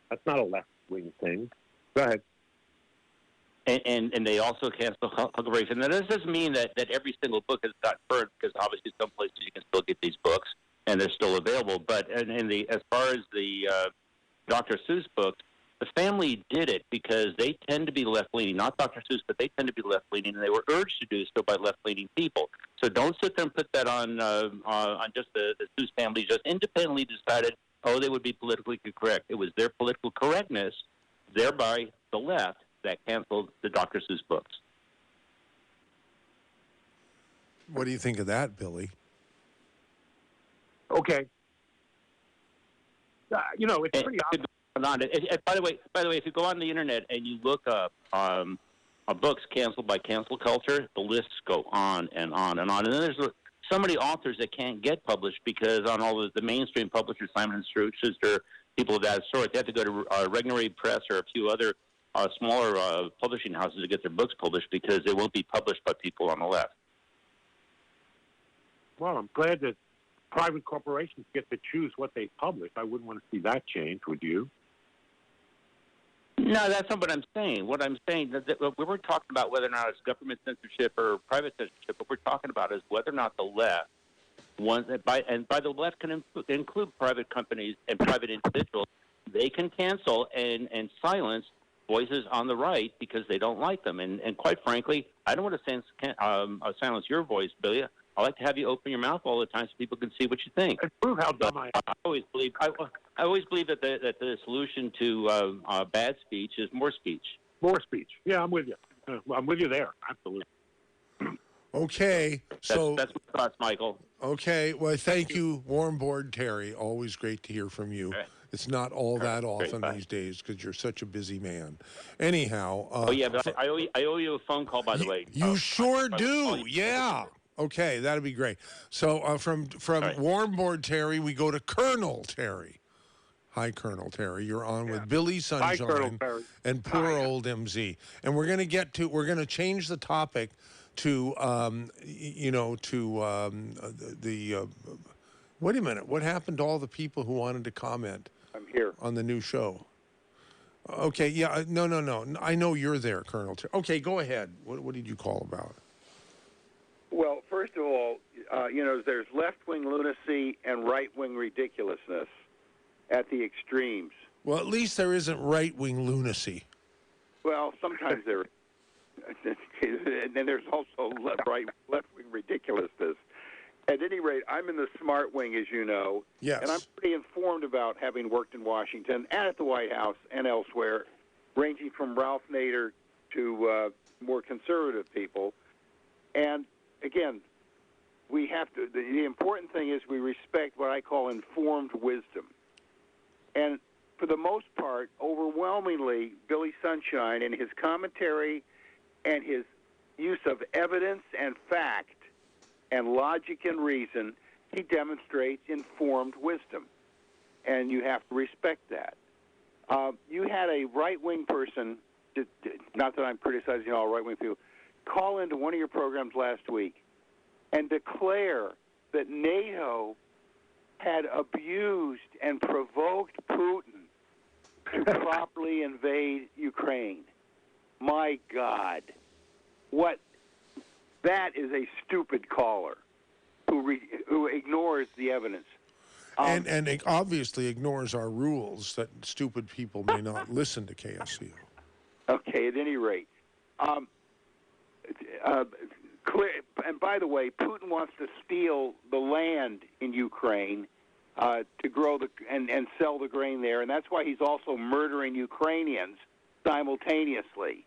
That's not a left-wing thing. Go ahead. And they also canceled Huckleberry Finn. Now, this doesn't mean that every single book has got burned, because obviously some places you can still get these books, and they're still available. But as far as the Dr. Seuss books, the family did it because they tend to be left-leaning. Not Dr. Seuss, but they tend to be left-leaning, and they were urged to do so by left-leaning people. So don't sit there and put that on just the Seuss family. Just independently decided, they would be politically correct. It was their political correctness, thereby the left, that canceled the Dr. Seuss books. What do you think of that, Billy? Okay. It's pretty obvious. By the way, if you go on the internet and you look up books canceled by cancel culture, the lists go on and on and on. And then there's so many authors that can't get published because on all the mainstream publishers, Simon & Schuster, people of that sort, they have to go to Regnery Press or a few other smaller publishing houses to get their books published because they won't be published by people on the left. Well, I'm glad that private corporations get to choose what they publish. I wouldn't want to see that change, would you? No, that's not what I'm saying. What I'm saying is that we weren't talking about whether or not it's government censorship or private censorship. What we're talking about is whether or not the left, by the left can include private companies and private individuals, they can cancel and silence voices on the right because they don't like them. And quite frankly, I don't want to silence your voice, Billy. I like to have you open your mouth all the time so people can see what you think. And prove how dumb I am. I always believe that the solution to bad speech is more speech. More speech. Yeah, I'm with you. I'm with you there. Absolutely. Okay. So that's my thoughts, Michael. Okay. Well, thank you, Warm Board Terry. Always great to hear from you. Okay. It's not all that often these days because you're such a busy man. Anyhow. But I owe you a phone call, by the way. You sure do. Yeah. Okay, that'd be great. So from Warm Board Terry, we go to Colonel Terry. Hi, Colonel Terry. You're on with Billy Hi, Colonel Sunshine Terry. and poor old MZ. And we're going to change the topic to, wait a minute. What happened to all the people who wanted to comment I'm here. on the new show? Okay, yeah, no. I know you're there, Colonel Terry. Okay, go ahead. What did you call about? Well, first of all, there's left-wing lunacy and right-wing ridiculousness at the extremes. Well, at least there isn't right-wing lunacy. Well, sometimes there is. And then there's also left-wing ridiculousness. At any rate, I'm in the smart wing, as you know. Yes. And I'm pretty informed about having worked in Washington and at the White House and elsewhere, ranging from Ralph Nader to more conservative people. And, again, we have to, the important thing is we respect what I call informed wisdom. And for the most part, overwhelmingly, Billy Sunshine in his commentary and his use of evidence and fact and logic and reason, he demonstrates informed wisdom. And you have to respect that. You had a right-wing person, not that I'm criticizing all right-wing people, call into one of your programs last week and declare that NATO had abused and provoked Putin to properly invade Ukraine. My God. That is a stupid caller who ignores the evidence. And it obviously ignores our rules that stupid people may not listen to KSCO. Okay, at any rate. And by the way, Putin wants to steal the land in Ukraine to grow and sell the grain there, and that's why he's also murdering Ukrainians simultaneously,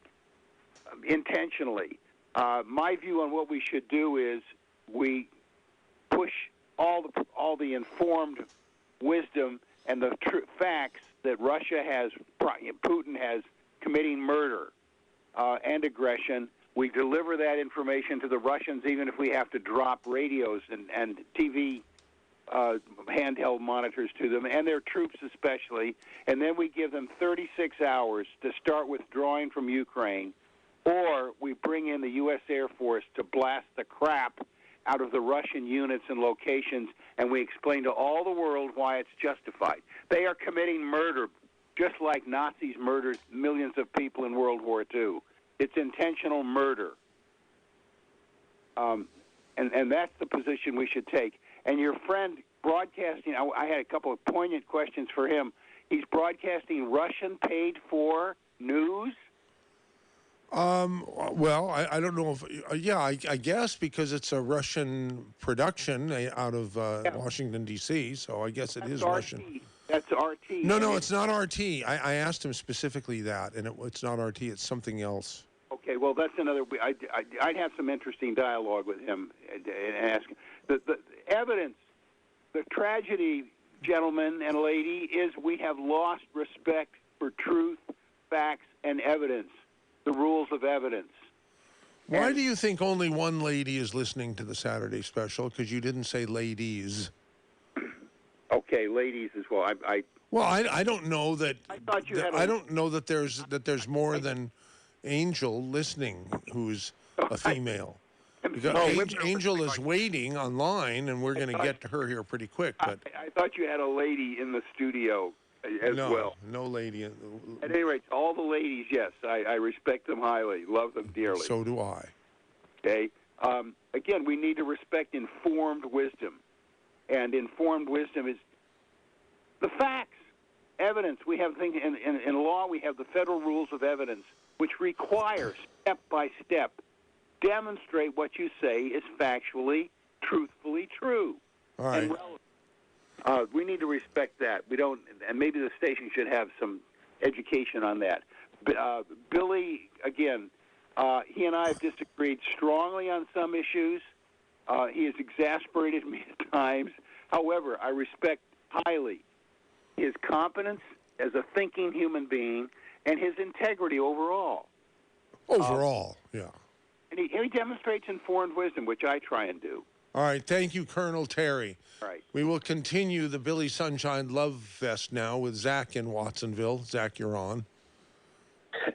intentionally. My view on what we should do is we push all the informed wisdom and the facts that Putin has committing murder and aggression. We deliver that information to the Russians, even if we have to drop radios and TV handheld monitors to them, and their troops especially. And then we give them 36 hours to start withdrawing from Ukraine, or we bring in the U.S. Air Force to blast the crap out of the Russian units and locations, and we explain to all the world why it's justified. They are committing murder, just like Nazis murdered millions of people in World War II. It's intentional murder. And that's the position we should take. And your friend broadcasting, I had a couple of poignant questions for him. He's broadcasting Russian paid-for news? Well, I don't know if, I guess because it's a Russian production out of Washington, D.C., so I guess it is RT. Russian. That's RT. No, it's not RT. I asked him specifically that, and it's not RT. It's something else. Okay, well, that's another. I'd have some interesting dialogue with him and ask him. The evidence, the tragedy, gentlemen and lady, is we have lost respect for truth, facts, and evidence, the rules of evidence. Why do you think only one lady is listening to the Saturday special? Because you didn't say ladies. Okay, ladies as well. I don't know that. I thought you had. I don't know that there's more than Angel listening who's a female. Because Angel is waiting online, and we're going to get to her here pretty quick. But I thought you had a lady in the studio as well. No lady. At any rate, all the ladies, yes, I respect them highly, love them dearly. So do I. Okay. Again, we need to respect informed wisdom, and informed wisdom is the facts, evidence. We have things in law. We have the federal rules of evidence, which require step by step. Demonstrate what you say is factually, truthfully true. All right. And relevant. We need to respect that. We don't, and maybe the station should have some education on that. Billy, again, he and I have disagreed strongly on some issues. He has exasperated me at times. However, I respect highly his competence as a thinking human being and his integrity overall. Overall, yeah. And he demonstrates informed wisdom, which I try and do. All right. Thank you, Colonel Terry. All right. We will continue the Billy Sunshine Love Fest now with Zach in Watsonville. Zach, you're on.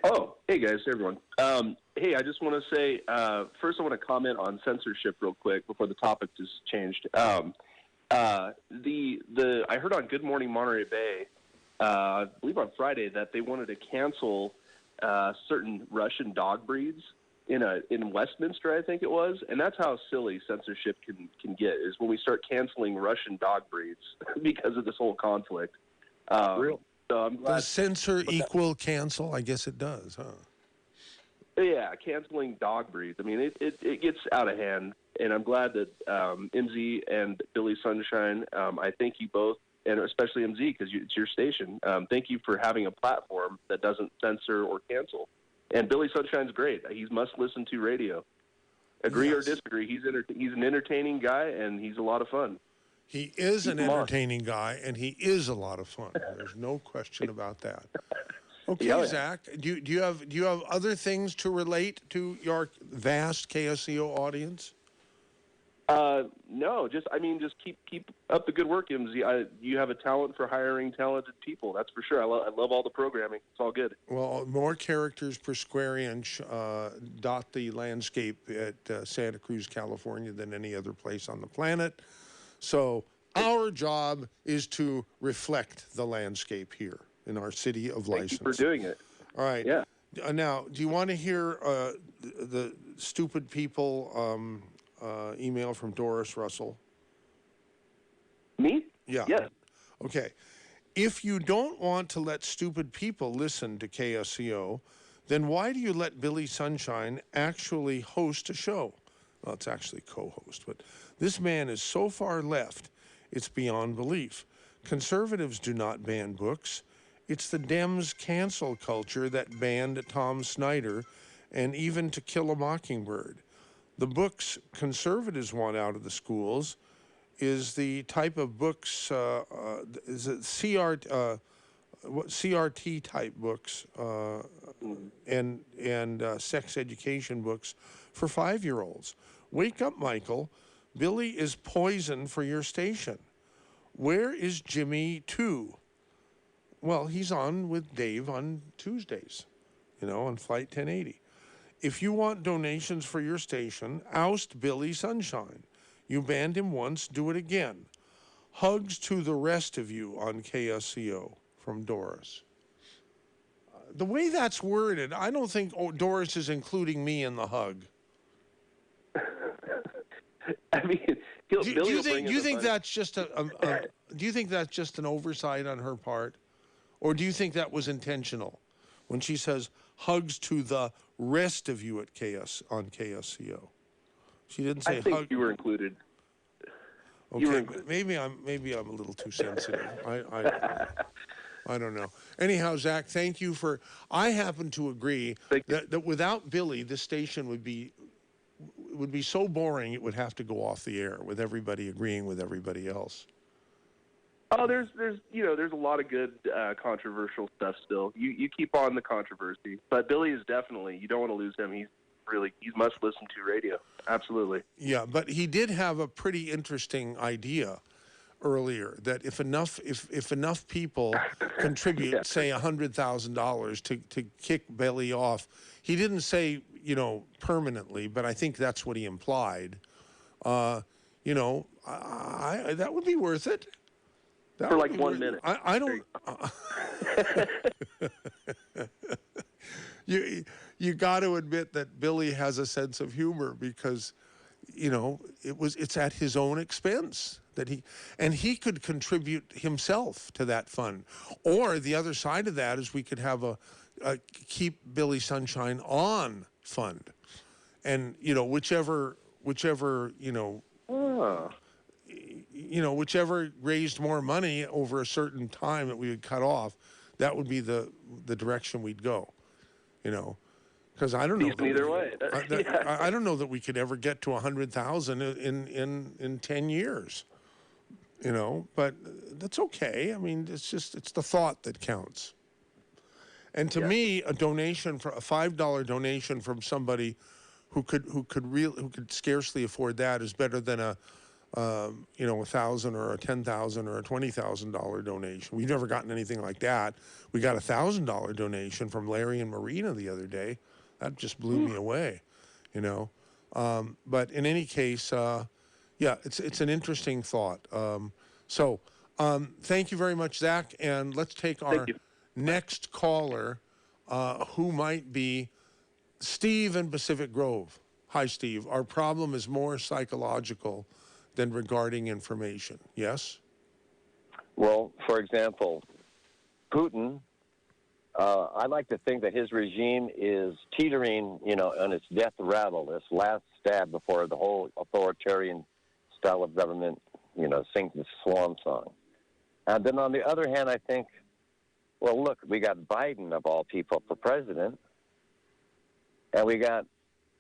Oh, hey guys, everyone. Hey, I just want to say, first I want to comment on censorship real quick before the topic just changed. I heard on Good Morning Monterey Bay, I believe on Friday, that they wanted to cancel certain Russian dog breeds in Westminster, I think it was, and that's how silly censorship can get, is when we start canceling Russian dog breeds because of this whole conflict. Real. So I'm glad. Does censor equal cancel? I guess it does, huh? Yeah, canceling dog breeds. I mean, it gets out of hand, and I'm glad that MZ and Billy Sunshine, I thank you both, and especially MZ, because it's your station. Thank you for having a platform that doesn't censor or cancel. And Billy Sunshine's great. He's must-listen-to radio. Agree or disagree, he's an entertaining guy, and he's a lot of fun. He is an entertaining guy, and he is a lot of fun. There's no question about that. Okay, Yeah. Zach, do you have other things to relate to your vast KSCO audience? No, just keep up the good work, MZ. You have a talent for hiring talented people. That's for sure. I love all the programming. It's all good. Well, more characters per square inch dot the landscape at Santa Cruz, California than any other place on the planet. So our job is to reflect the landscape here in our city of license. Thank you for doing it. All right. Yeah. Now, do you want to hear the stupid people email from Doris Russell? Me? Yeah. Yes. Okay. If you don't want to let stupid people listen to KSCO, then why do you let Billy Sunshine actually host a show? Well, it's actually co-host, but this man is so far left, it's beyond belief. Conservatives do not ban books. It's the Dems cancel culture that banned Tom Snyder and even To Kill a Mockingbird. The books conservatives want out of the schools is the type of books, is it CRT type books and sex education books for 5-year-olds. Wake up, Michael. Billy is poison for your station. Where is Jimmy 2? Well, he's on with Dave on Tuesdays, on Flight 1080. If you want donations for your station, oust Billy Sunshine. You banned him once, do it again. Hugs to the rest of you on KSCO from Doris. The way that's worded, I don't think Doris is including me in the hug. I mean, do you think that's just do you think that's just an oversight on her part, or do you think that was intentional when she says hugs to the rest of you at on KSCO? She didn't say I think hug. you were included. Okay, maybe I'm a little too sensitive. I don't know. Anyhow, Zach, thank you for. I happen to agree that without Billy, this station would be so boring it would have to go off the air with everybody agreeing with everybody else. Oh, there's a lot of good controversial stuff still. You keep on the controversy, but Billy is definitely, you don't want to lose him. He's must listen to radio. Absolutely. Yeah, but he did have a pretty interesting idea earlier that if enough people contribute, say $100,000 to kick Billy off, he didn't say permanently, but I think that's what he implied. That would be worth it. For like 1 minute. I don't. You got to admit that Billy has a sense of humor because, it's at his own expense that he could contribute himself to that fund. Or the other side of that is we could have a keep Billy Sunshine on fund, and whichever whichever raised more money over a certain time that we would cut off, that would be the direction we'd go. Because I don't know. Either way. I don't know that we could ever get to 100,000 in 10 years. But that's okay. I mean, it's the thought that counts. And to me, a $5 donation from somebody who could scarcely afford that is better than a $1,000 or a $10,000 or a $20,000 donation. We've never gotten anything like that. We got a $1,000 donation from Larry and Marina the other day. That just blew me away, But in any case, it's an interesting thought. Thank you very much, Zach. And let's take our next caller, who might be Steve in Pacific Grove. Hi, Steve. Our problem is more psychological than regarding information. Yes? Well, for example, Putin, I like to think that his regime is teetering, on its death rattle, this last stab before the whole authoritarian style of government, sings the swan song. And then on the other hand, I think, well, look, we got Biden, of all people, for president, and we got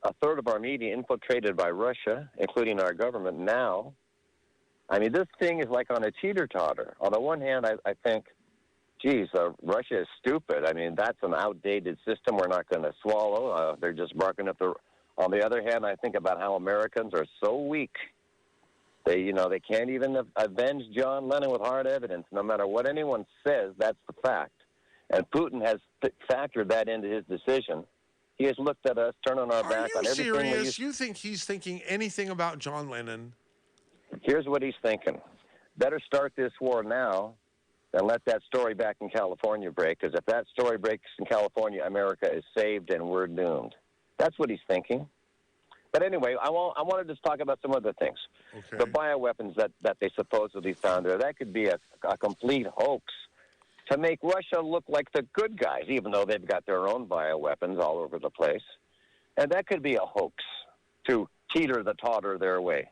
a third of our media infiltrated by Russia, including our government now. I mean, this thing is like on a teeter-totter. On the one hand, I think, geez, Russia is stupid. I mean, that's an outdated system we're not going to swallow. They're just barking up the... On the other hand, I think about how Americans are so weak. They can't even avenge John Lennon with hard evidence. No matter what anyone says, that's the fact. And Putin has factored that into his decision. He has looked at us, turned on our back on everything. Are you serious? You think he's thinking anything about John Lennon? Here's what he's thinking. Better start this war now than let that story back in California break, because if that story breaks in California, America is saved and we're doomed. That's what he's thinking. But anyway, I want to just talk about some other things. Okay. The bioweapons that they supposedly found there, that could be a complete hoax to make Russia look like the good guys, even though they've got their own bioweapons all over the place. And that could be a hoax to totter their way.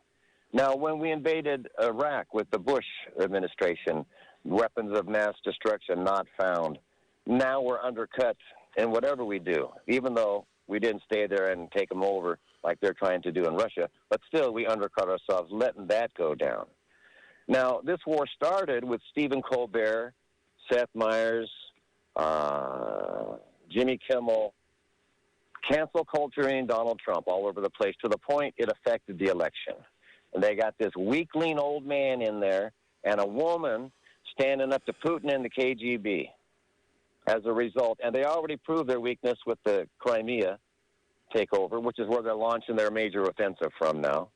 Now, when we invaded Iraq with the Bush administration, weapons of mass destruction not found. Now we're undercut in whatever we do, even though we didn't stay there and take them over like they're trying to do in Russia. But still, we undercut ourselves, letting that go down. Now, this war started with Stephen Colbert, Seth Meyers, Jimmy Kimmel, cancel culturing Donald Trump all over the place, to the point it affected the election. And they got this weakling old man in there and a woman standing up to Putin and the KGB as a result. And they already proved their weakness with the Crimea takeover, which is where they're launching their major offensive from now.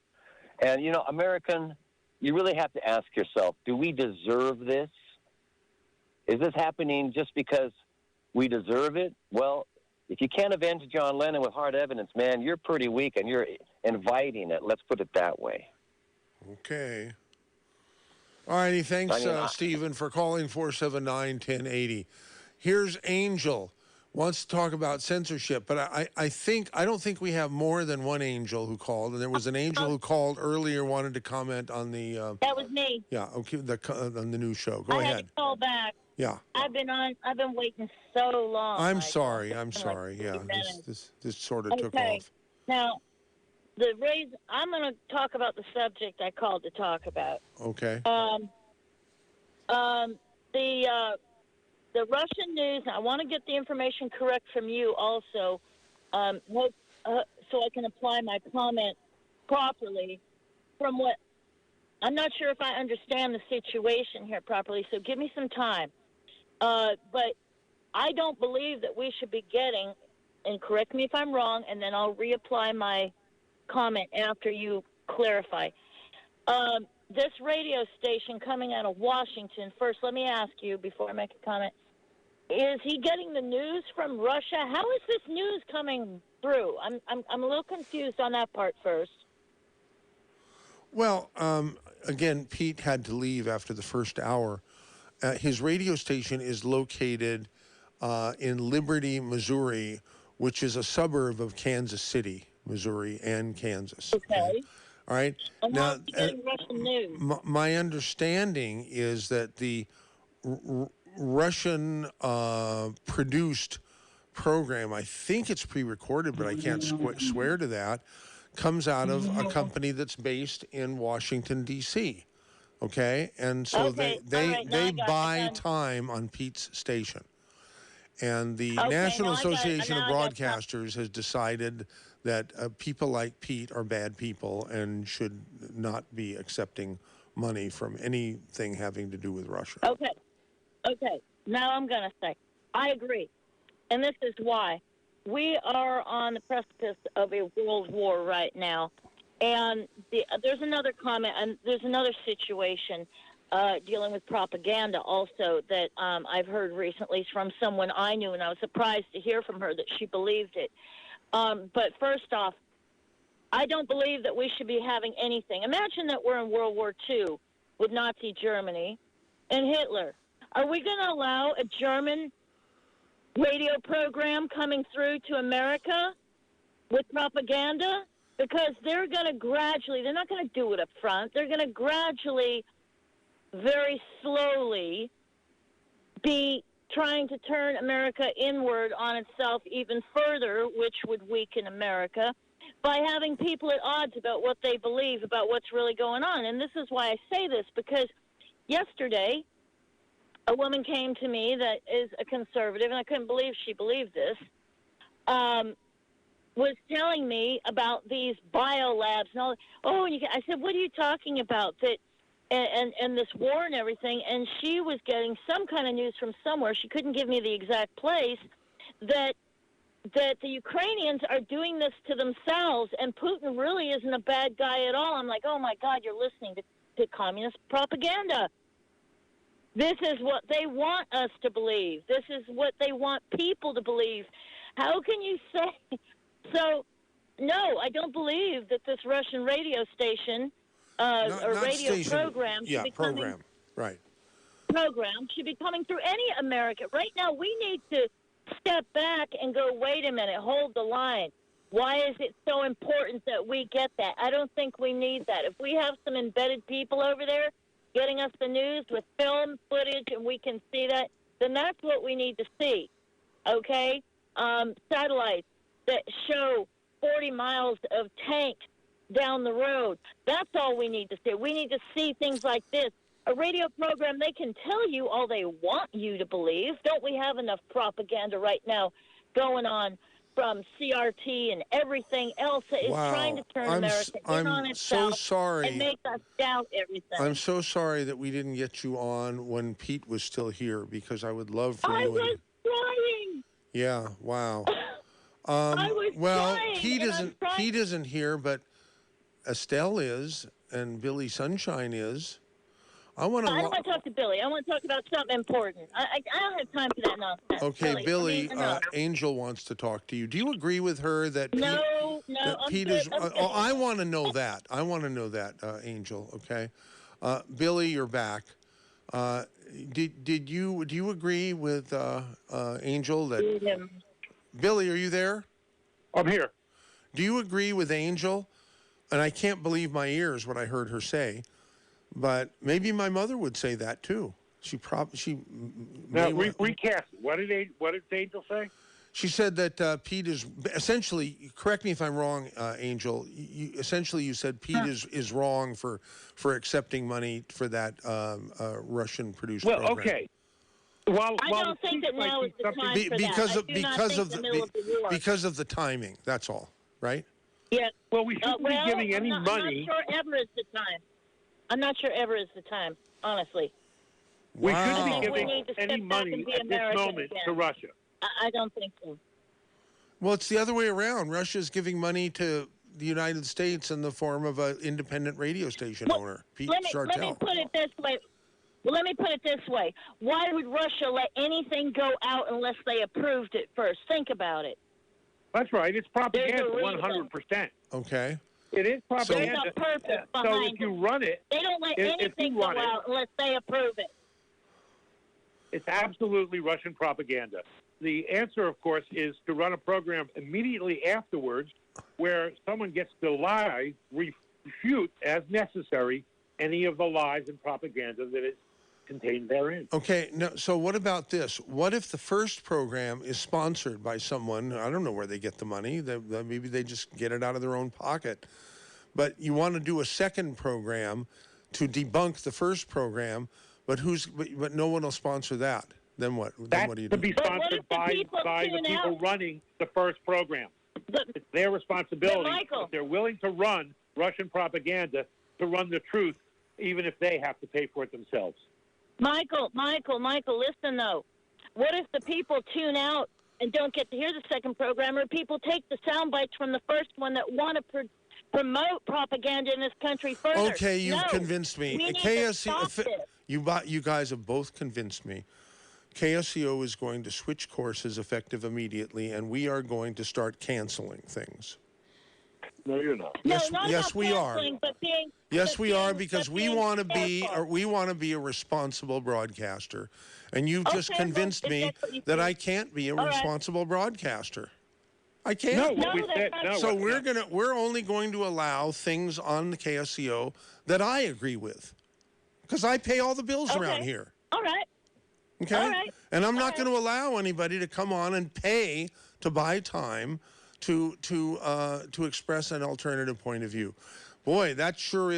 And, American, you really have to ask yourself, do we deserve this? Is this happening just because we deserve it? Well, if you can't avenge John Lennon with hard evidence, man, you're pretty weak and you're inviting it. Let's put it that way. Okay. All righty. Thanks, Stephen, for calling 479-1080. Here's Angel. Wants to talk about censorship, but I don't think we have more than one Angel who called, and there was an Angel who called earlier, wanted to comment on the... that was me. Yeah, okay, on the new show. Go ahead. I had to call back. Yeah. I've been waiting so long. I'm sorry. Yeah, this sort of took off. Now, I'm going to talk about the subject I called to talk about. Okay. The Russian news, I want to get the information correct from you also, so I can apply my comment properly. I'm not sure if I understand the situation here properly, so give me some time. But I don't believe that we should be getting, and correct me if I'm wrong, and then I'll reapply my comment after you clarify. This radio station coming out of Washington, first let me ask you before I make a comment, is he getting the news from Russia? How is this news coming through? I'm a little confused on that part first. Well, again, Pete had to leave after the first hour. His radio station is located in Liberty, Missouri, which is a suburb of Kansas City, Missouri, and Kansas. Okay. All right. And now, getting Russian news. My understanding is that the Russian produced program, I think it's pre-recorded, but I can't swear to that, comes out of a company that's based in Washington, D.C., okay? And so they buy time on Pete's station. And the Okay, National now I got it. Association of Now I got Broadcasters has decided that people like Pete are bad people and should not be accepting money from anything having to do with Russia. Okay. Now I'm going to say, I agree. And this is why. We are on the precipice of a world war right now. And there's another comment, and there's another situation dealing with propaganda also that I've heard recently from someone I knew, and I was surprised to hear from her that she believed it. But first off, I don't believe that we should be having anything. Imagine that we're in World War II with Nazi Germany and Hitler. Are we going to allow a German radio program coming through to America with propaganda? Because they're going to gradually, they're not going to do it up front. They're going to gradually, very slowly, be trying to turn America inward on itself even further, which would weaken America, by having people at odds about what they believe, about what's really going on. And this is why I say this, because yesterday, a woman came to me that is a conservative, and I couldn't believe she believed this, was telling me about these biolabs and all. Oh, and I said, what are you talking about? That and this war and everything. And she was getting some kind of news from somewhere. She couldn't give me the exact place. That the Ukrainians are doing this to themselves, and Putin really isn't a bad guy at all. I'm like, oh my God, you're listening to communist propaganda. This is what they want us to believe. This is what they want people to believe. How can you say? So, no, I don't believe that this Russian radio station program should be coming, right. program should be coming through any American. Right now, we need to step back and go, wait a minute, hold the line. Why is it so important that we get that? I don't think we need that. If we have some embedded people over there getting us the news with film footage and we can see that, then that's what we need to see, okay? Satellites that show 40 miles of tank down the road. That's all we need to see. We need to see things like this. A radio program, they can tell you all they want you to believe. Don't we have enough propaganda right now going on from CRT and everything else that is trying to turn America in on itself and make us doubt everything? I'm so sorry that we didn't get you on when Pete was still here, because I would love for you. I was trying. Yeah, wow. I was trying, Pete isn't here, but Estelle is, and Billy Sunshine is. I don't want to talk to Billy. I want to talk about something important. I don't have time for that nonsense. Okay, Billy, Angel wants to talk to you. Do you agree with her that Pete, Pete is... I want to know that. I want to know that, Angel, okay? Billy, you're back. Do you agree with Angel that... Billy, are you there? I'm here. Do you agree with Angel? And I can't believe my ears what I heard her say, but maybe my mother would say that too. Recast. What did Angel say? She said that Pete is essentially. Correct me if I'm wrong, Angel. You said Pete is wrong for accepting money for that Russian-produced program. Well, okay. Well, I don't think that now is the time for that. Because of the timing. That's all, right? Yeah. Well, we shouldn't be giving any money. I'm not sure ever is the time. I'm not sure ever is the time, honestly. We shouldn't be giving any money at this moment to Russia. I don't think so. Well, it's the other way around. Russia's giving money to the United States in the form of an independent radio station owner, Pete Schartel. Let me put it this way. Well, let me put it this way. Why would Russia let anything go out unless they approved it first? Think about it. That's right. It's propaganda, 100%. Okay. It is propaganda. There's a purpose behind so if you run it... They don't let anything go out unless they approve it. It's absolutely Russian propaganda. The answer, of course, is to run a program immediately afterwards where someone gets to lie, refute as necessary any of the lies and propaganda that is contained therein. Okay, so what about this? What if the first program is sponsored by someone? I don't know where they get the money. Maybe they just get it out of their own pocket. But you want to do a second program to debunk the first program, but no one will sponsor that. Then what? Then That's what do you to do? be sponsored by the people running the first program. It's their responsibility. Michael, if they're willing to run Russian propaganda, to run the truth, even if they have to pay for it themselves. Michael, listen, though. What if the people tune out and don't get to hear the second program, or people take the sound bites from the first one that want to promote propaganda in this country further? Okay, you've convinced me. We need to stop this. You guys have both convinced me. KSCO is going to switch courses effective immediately, and we are going to start canceling things. No, you're not. Yes, we are. Yes, we are, because we want to be a responsible broadcaster, and you've just convinced me that I can't be a responsible broadcaster. I can't. So we're only going to allow things on the KSCO that I agree with, because I pay all the bills around here. All right. Okay. All right. And I'm not going to allow anybody to come on and pay to buy time to express an alternative point of view. Boy, that sure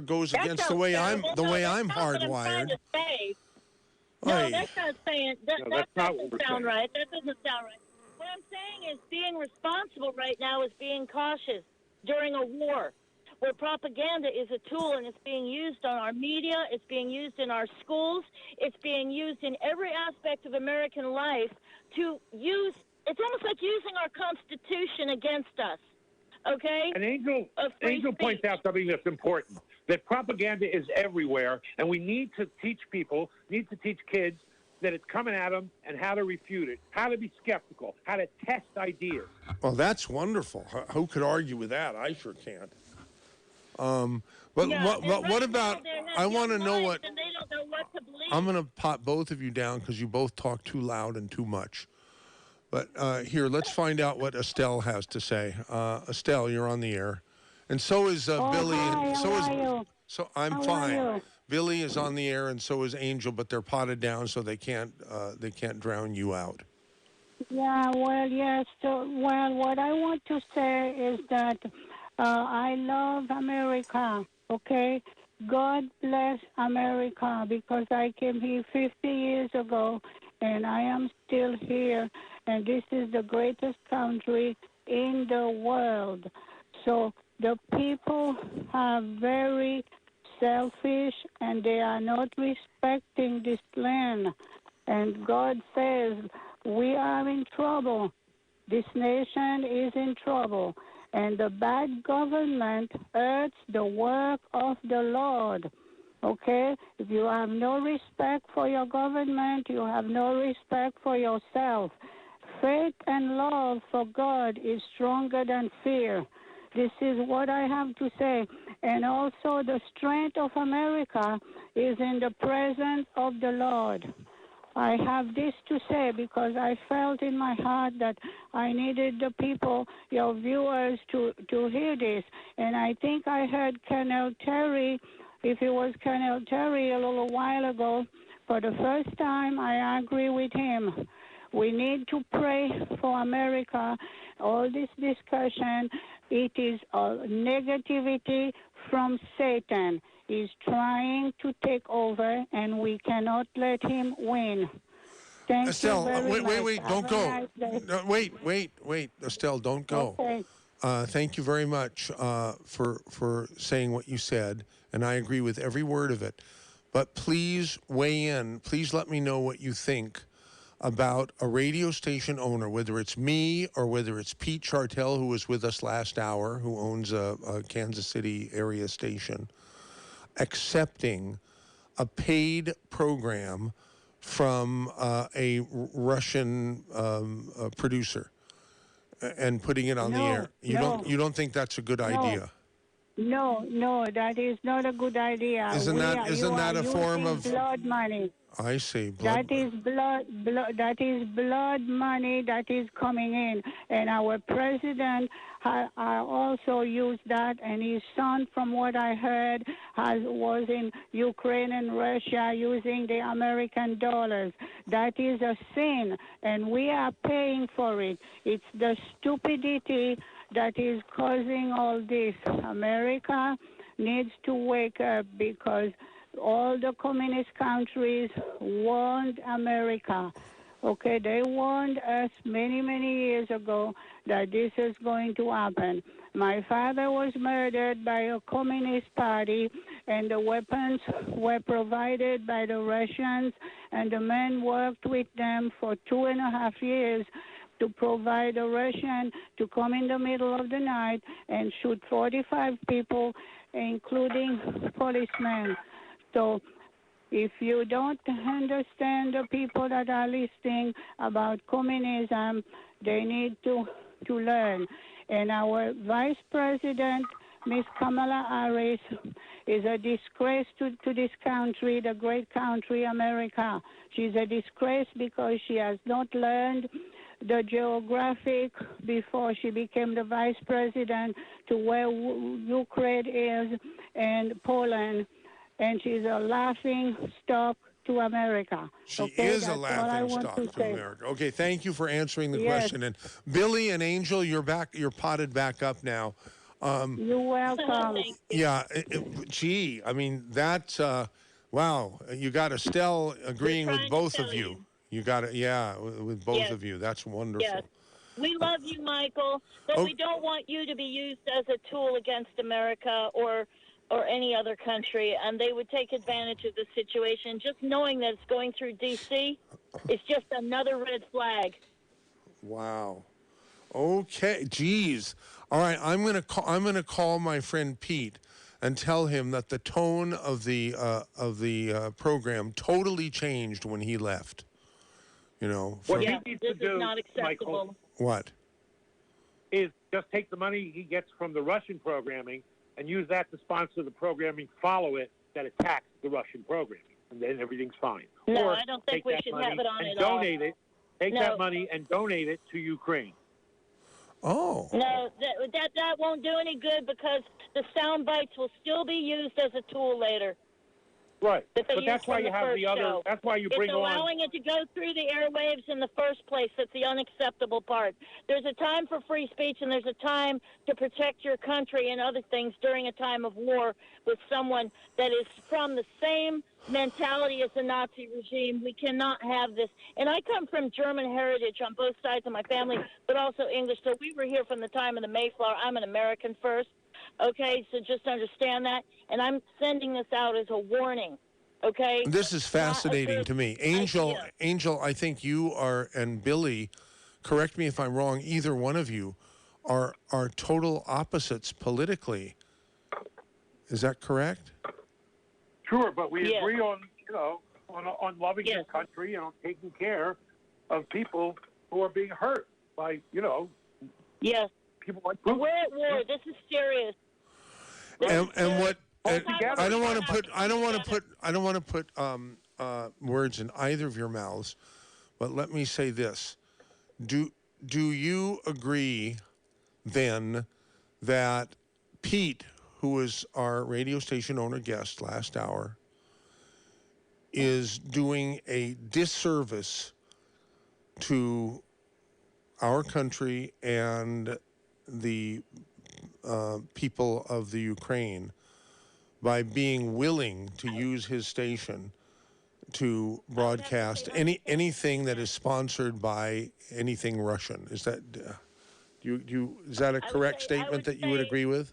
goes against the way I'm hardwired. No, that's not saying that doesn't sound right. That doesn't sound right. What I'm saying is being responsible right now is being cautious during a war, where propaganda is a tool and it's being used on our media, it's being used in our schools, it's being used in every aspect of American life to use. It's almost like using our Constitution against us. Okay? And Angel points out something that's important, that propaganda is everywhere, and we need to teach kids that it's coming at them and how to refute it, how to be skeptical, how to test ideas. Well, that's wonderful. Who could argue with that? I sure can't. But what about, I want to know what, and they don't know what to believe. I'm going to pot both of you down because you both talk too loud and too much. But here, let's find out what Estelle has to say. Estelle, you're on the air. And so is Billy. Hi, So I'm fine. Billy is on the air, and so is Angel, but they're potted down, so they can't drown you out. Yeah, well, yes. So, what I want to say is that I love America, okay? God bless America, because I came here 50 years ago, and I am still here, and this is the greatest country in the world. So the people are very selfish, and they are not respecting this land. And God says, we are in trouble. This nation is in trouble. And the bad government hurts the work of the Lord. Okay? If you have no respect for your government, you have no respect for yourself. Faith and love for God is stronger than fear. This is what I have to say. And also the strength of America is in the presence of the Lord. I have this to say because I felt in my heart that I needed the people, your viewers, to hear this. And I think I heard Colonel Terry, if it was Colonel Terry a little while ago, for the first time I agree with him. We need to pray for America. All this discussion, it is negativity from Satan. He's trying to take over, and we cannot let him win. Thank Estelle, you very much. wait, don't go. Nice day. No, wait, Estelle, don't go. Okay. Thank you very much for saying what you said, and I agree with every word of it. But please weigh in. Please let me know what you think about a radio station owner, whether it's me or whether it's Pete Schartel, who was with us last hour, who owns a Kansas City area station, accepting a paid program from a Russian producer and putting it on the air. You don't think that's a good idea? No, that is not a good idea. Isn't that a form of blood money? I see. That is blood. That is blood money that is coming in, and our president also used that, and his son, from what I heard, was in Ukraine and Russia using the American dollars. That is a sin, and we are paying for it. It's the stupidity that is causing all this. America needs to wake up because all the communist countries warned America. Okay, they warned us many, many years ago that this is going to happen. My father was murdered by a communist party, and the weapons were provided by the Russians, and the men worked with them for 2.5 years to provide a Russian to come in the middle of the night and shoot 45 people, including policemen. So if you don't understand the people that are listening about communism, they need to learn. And our Vice President, Miss Kamala Harris, is a disgrace to this country, the great country, America. She's a disgrace because she has not learned the geographic before she became the Vice President to where Ukraine is and Poland. And she's a laughing stock to America. She is a laughing stock to America. Okay, thank you for answering the question. And Billy and Angel, you're back. You're potted back up now. You're welcome. Yeah, gee, I mean that's wow. You got Estelle agreeing with both of you. You got it, yeah, with both of you. That's wonderful. Yes. We love you, Michael, but we don't want you to be used as a tool against America or any other country, and they would take advantage of the situation. Just knowing that it's going through D.C. is just another red flag. Wow. Okay. Geez. All right. I'm gonna call my friend Pete and tell him that the tone of the program totally changed when he left. You know. What he needs to do, is not acceptable. Michael, what? Is just take the money he gets from the Russian programming and use that to sponsor the programming, follow it, that attacks the Russian programming, and then everything's fine. No, or I don't think we should have it on and at all. donate it. Take that money and donate it to Ukraine. Oh. No, that won't do any good because the sound bites will still be used as a tool later. Right, but that's why you have the other. Show. That's why you bring It's allowing it to go through the airwaves in the first place. That's the unacceptable part. There's a time for free speech, and there's a time to protect your country and other things during a time of war with someone that is from the same mentality as the Nazi regime. We cannot have this. And I come from German heritage on both sides of my family, but also English. So we were here from the time of the Mayflower. I'm an American first. Okay, so just understand that. And I'm sending this out as a warning. Okay? This is fascinating to me. Angel, I think you are, and Billy, correct me if I'm wrong, either one of you are total opposites politically. Is that correct? Sure, but we agree on, on loving your country and on taking care of people who are being hurt by, Yes. people like Putin. We're at war. This is serious. And what? I don't want to put words in either of your mouths, but let me say this: Do you agree then that Pete, who was our radio station owner guest last hour, is doing a disservice to our country and the people of the Ukraine by being willing to use his station to broadcast anything that is sponsored by anything Russian? Is that is that a correct statement that you would agree with?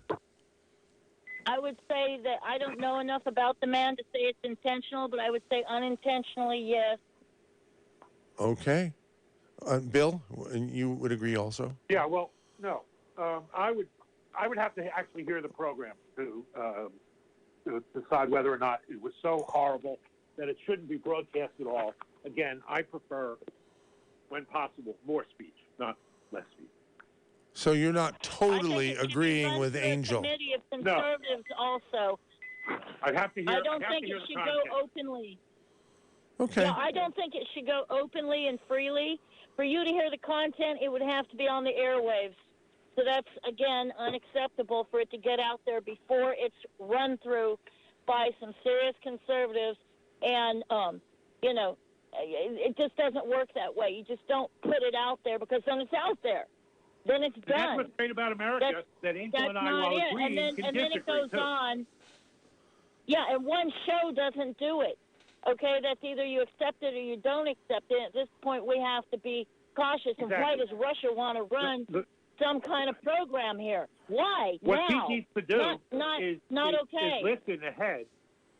I would say that I don't know enough about the man to say it's intentional, but I would say unintentionally, yes. Okay. Bill, you would agree also? Yeah, well, no. I would have to actually hear the program to decide whether or not it was so horrible that it shouldn't be broadcast at all. Again, I prefer, when possible, more speech, not less speech. So you're not totally agreeing with Angel? Committee of conservatives also. I'd have to hear. I don't think it should go openly. Okay. Yeah, I don't think it should go openly and freely. For you to hear the content, it would have to be on the airwaves. So that's, again, unacceptable for it to get out there before it's run through by some serious conservatives. And, it just doesn't work that way. You just don't put it out there because then it's out there. Then it's done. That's what's great about America, that Angel and I, while agreeing, and then it goes on. Yeah, and one show doesn't do it. Okay, that's either you accept it or you don't accept it. At this point, we have to be cautious. And why does Russia want to run some kind of program here? Why? What now? Pete needs to do not okay. is listen ahead,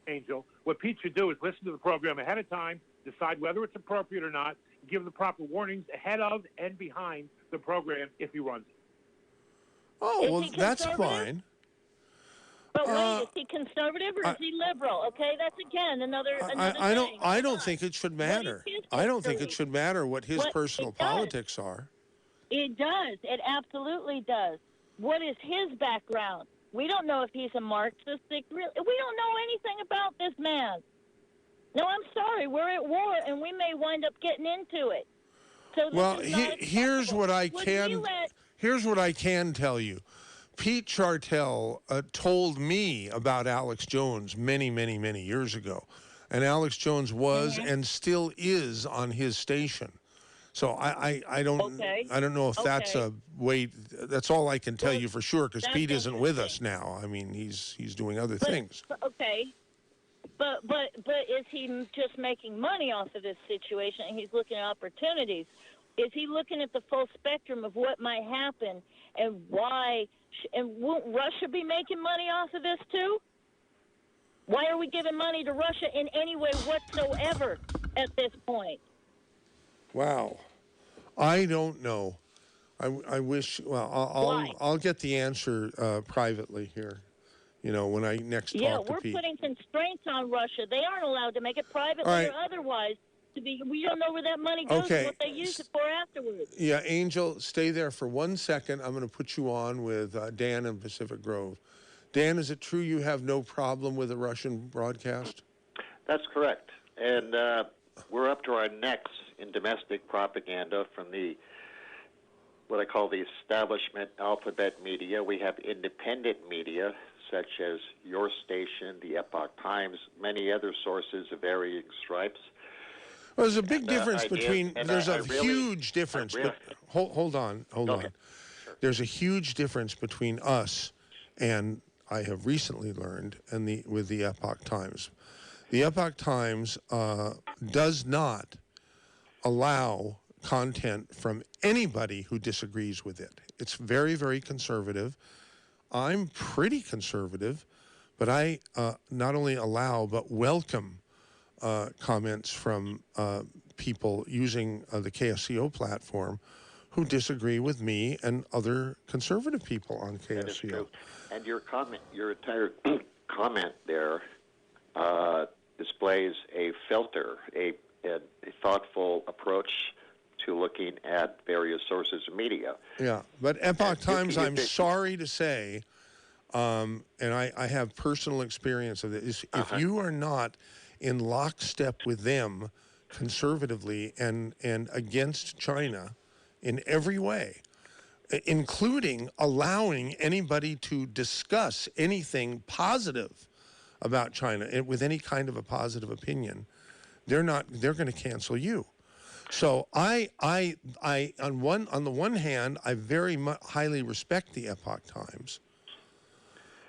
Angel. What Pete should do is listen to the program ahead of time, decide whether it's appropriate or not, give the proper warnings ahead of and behind the program if he runs it. Oh, well, that's fine. But wait, is he conservative or is he liberal? Okay, that's again another thing. I don't think it should matter. I don't think it should matter what his personal politics are. It does. It absolutely does. What is his background? We don't know if he's a Marxist. We don't know anything about this man. No, I'm sorry. We're at war, and we may wind up getting into it. So here's what I can tell you. Pete Schartel told me about Alex Jones many, many, many years ago. And Alex Jones was and still is on his station. So I don't know if that's a way. That's all I can tell you for sure, because Pete isn't with us now. I mean, he's doing other things. Okay. But is he just making money off of this situation and he's looking at opportunities? Is he looking at the full spectrum of what might happen and why? And won't Russia be making money off of this too? Why are we giving money to Russia in any way whatsoever at this point? Wow. I don't know. I wish, well, I'll get the answer privately here, when I next talk to Pete. Yeah, we're putting constraints on Russia. They aren't allowed to make it privately or otherwise. We don't know where that money goes and what they use it for afterwards. Yeah, Angel, stay there for 1 second. I'm going to put you on with Dan in Pacific Grove. Dan, is it true you have no problem with a Russian broadcast? That's correct. And we're up to our necks in domestic propaganda from what I call the establishment alphabet media. We have independent media, such as your station, the Epoch Times, many other sources of varying stripes. Well, there's a big difference between. There's a huge difference. Hold on. Sure. There's a huge difference between us and I have recently learned with the Epoch Times. The Epoch Times does not allow content from anybody who disagrees with it. It's very, very conservative. I'm pretty conservative, but I not only allow but welcome comments from people using the KSCO platform who disagree with me and other conservative people on KSCO. That is true. And your entire comment there displays a filter, a thoughtful approach to looking at various sources of media. Yeah, but Epoch Times, I'm sorry to say, and I have personal experience of this, if you are not in lockstep with them conservatively and against China in every way, including allowing anybody to discuss anything positive about China with any kind of a positive opinion, they're going to cancel you. So on the one hand, I very highly respect the Epoch Times,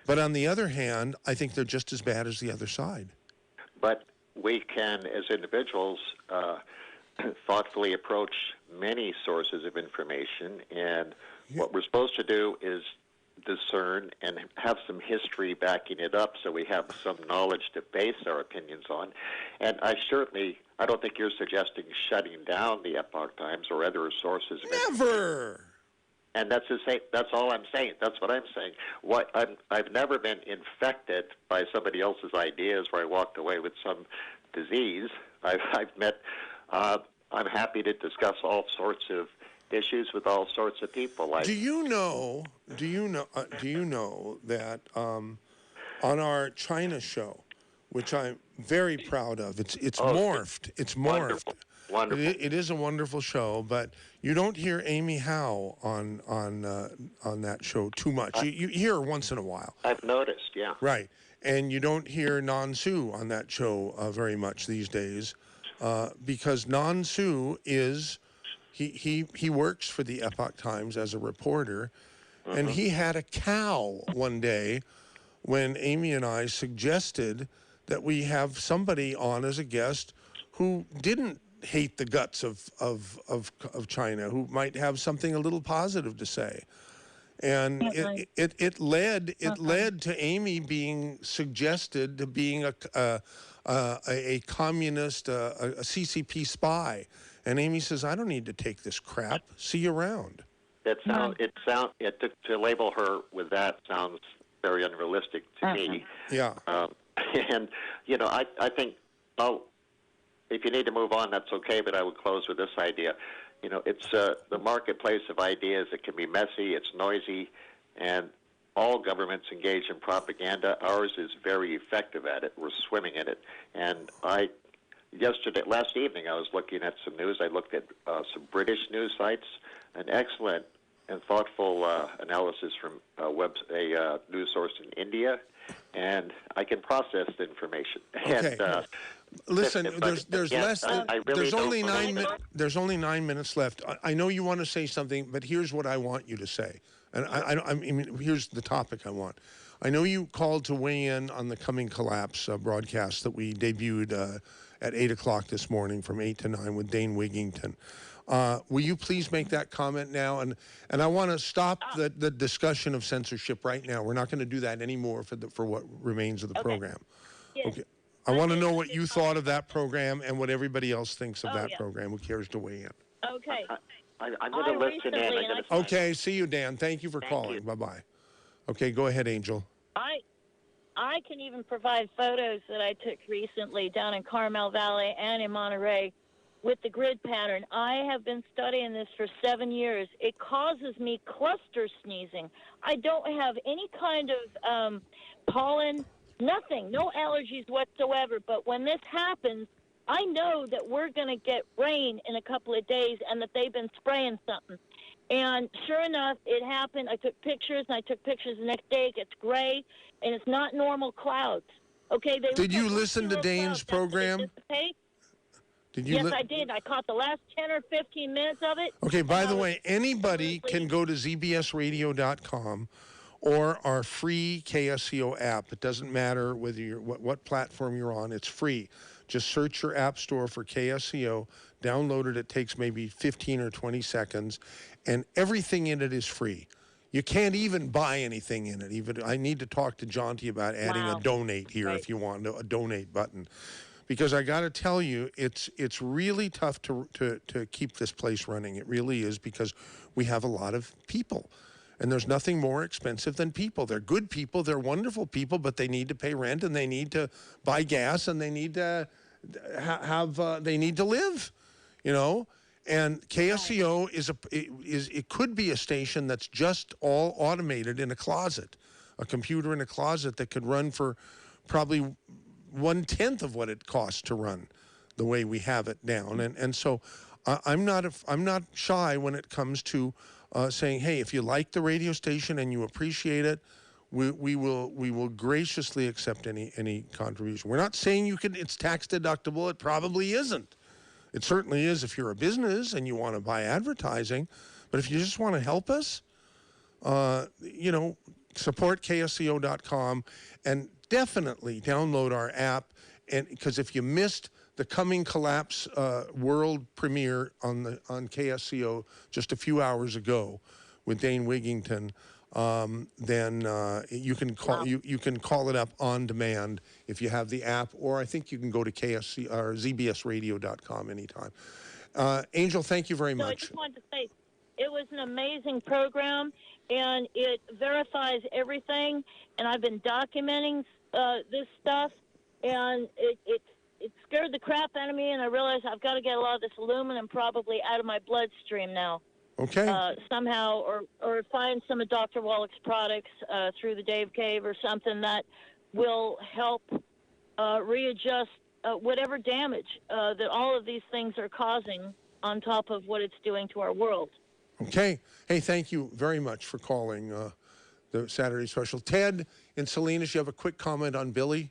but on the other hand, I think they're just as bad as the other side. But we can, as individuals, thoughtfully approach many sources of information, and what we're supposed to do is discern and have some history backing it up so we have some knowledge to base our opinions on. And I don't think you're suggesting shutting down the Epoch Times or other sources of Never! And that's all I'm saying. That's what I'm saying. I've never been infected by somebody else's ideas where I walked away with some disease. I've met. I'm happy to discuss all sorts of issues with all sorts of people. Do you know that on our China show, which I'm very proud of, it's morphed. It's morphed. Wonderful. It is a wonderful show, but you don't hear Amy Howe on that show too much. You hear her once in a while. I've noticed, yeah. Right, and you don't hear Nan Su on that show very much these days, because Nan Su is he works for the Epoch Times as a reporter, and he had a cow one day when Amy and I suggested that we have somebody on as a guest who didn't hate the guts of China, who might have something a little positive to say. And it led to Amy being suggested to being a communist, a CCP spy. And Amy says, I don't need to take this crap. See you around. To label her with that sounds very unrealistic to me. Yeah. And, you know, I think, if you need to move on, that's okay, but I would close with this idea. You know, it's the marketplace of ideas. It can be messy, it's noisy, and all governments engage in propaganda. Ours is very effective at it. We're swimming in it. And last evening, I was looking at some news. I looked at some British news sites, an excellent and thoughtful analysis from a news source in India, and I can process the information. Okay. And, listen, there's only 9 minutes. it. There's only 9 minutes left. I know you want to say something, but here's what I want you to say. And I mean, here's the topic I want. I know you called to weigh in on the Coming Collapse broadcast that we debuted at 8 o'clock this morning from 8 to 9 with Dane Wigington. Will you please make that comment now? And I want to stop the discussion of censorship right now. We're not going to do that anymore for what remains of the program. Yes. Okay. I want to know what you thought of that program and what everybody else thinks of that program who cares to weigh in. Okay. I'm going to listen in. Okay, see you, Dan. Thank you for calling. Bye-bye. Okay, go ahead, Angel. I can even provide photos that I took recently down in Carmel Valley and in Monterey with the grid pattern. I have been studying this for 7 years. It causes me cluster sneezing. I don't have any kind of pollen, nothing, no allergies whatsoever. But when this happens, I know that we're going to get rain in a couple of days and that they've been spraying something. And sure enough, it happened. I took pictures, and I took pictures the next day. It gets gray, and it's not normal clouds. Okay. Did you listen to Dane's program? Yes, I did. I caught the last 10 or 15 minutes of it. Okay, by the way, anybody can go to zbsradio.com or our free KSCO app. It doesn't matter whether you're what platform you're on. It's free. Just search your app store for KSCO, download it. It takes maybe 15 or 20 seconds, and everything in it is free. You can't even buy anything in it. Even I need to talk to Jonty about adding a donate here if you want a donate button. Because I got to tell you, it's really tough to keep this place running. It really is, because we have a lot of people. And there's nothing more expensive than people. They're good people, they're wonderful people, but they need to pay rent, and they need to buy gas, and they need to they need to live, you know. And KSCO it could be a station that's just all automated in a closet, a computer in a closet that could run for probably 1/10 of what it costs to run the way we have it down. And so I'm not shy when it comes to saying, hey, if you like the radio station and you appreciate it, we will graciously accept any contribution. We're not saying it's tax deductible. It probably isn't. It certainly is if you're a business and you want to buy advertising. But if you just want to help us, support KSCO.com and definitely download our app. And because if you missed the Coming Collapse world premiere on KSCO just a few hours ago with Dane Wigington, then you can call you can call it up on demand if you have the app, or I think you can go to KSC or zbsradio.com anytime. Angel, thank you very much. I just wanted to say it was an amazing program, and it verifies everything. And I've been documenting this stuff, and it scared the crap out of me, and I realized I've got to get a lot of this aluminum probably out of my bloodstream now. Okay. Somehow, or find some of Dr. Wallach's products through the Dave Cave or something that will help readjust whatever damage that all of these things are causing on top of what it's doing to our world. Okay. Hey, thank you very much for calling the Saturday Special. Ted in Salinas, you have a quick comment on Billy?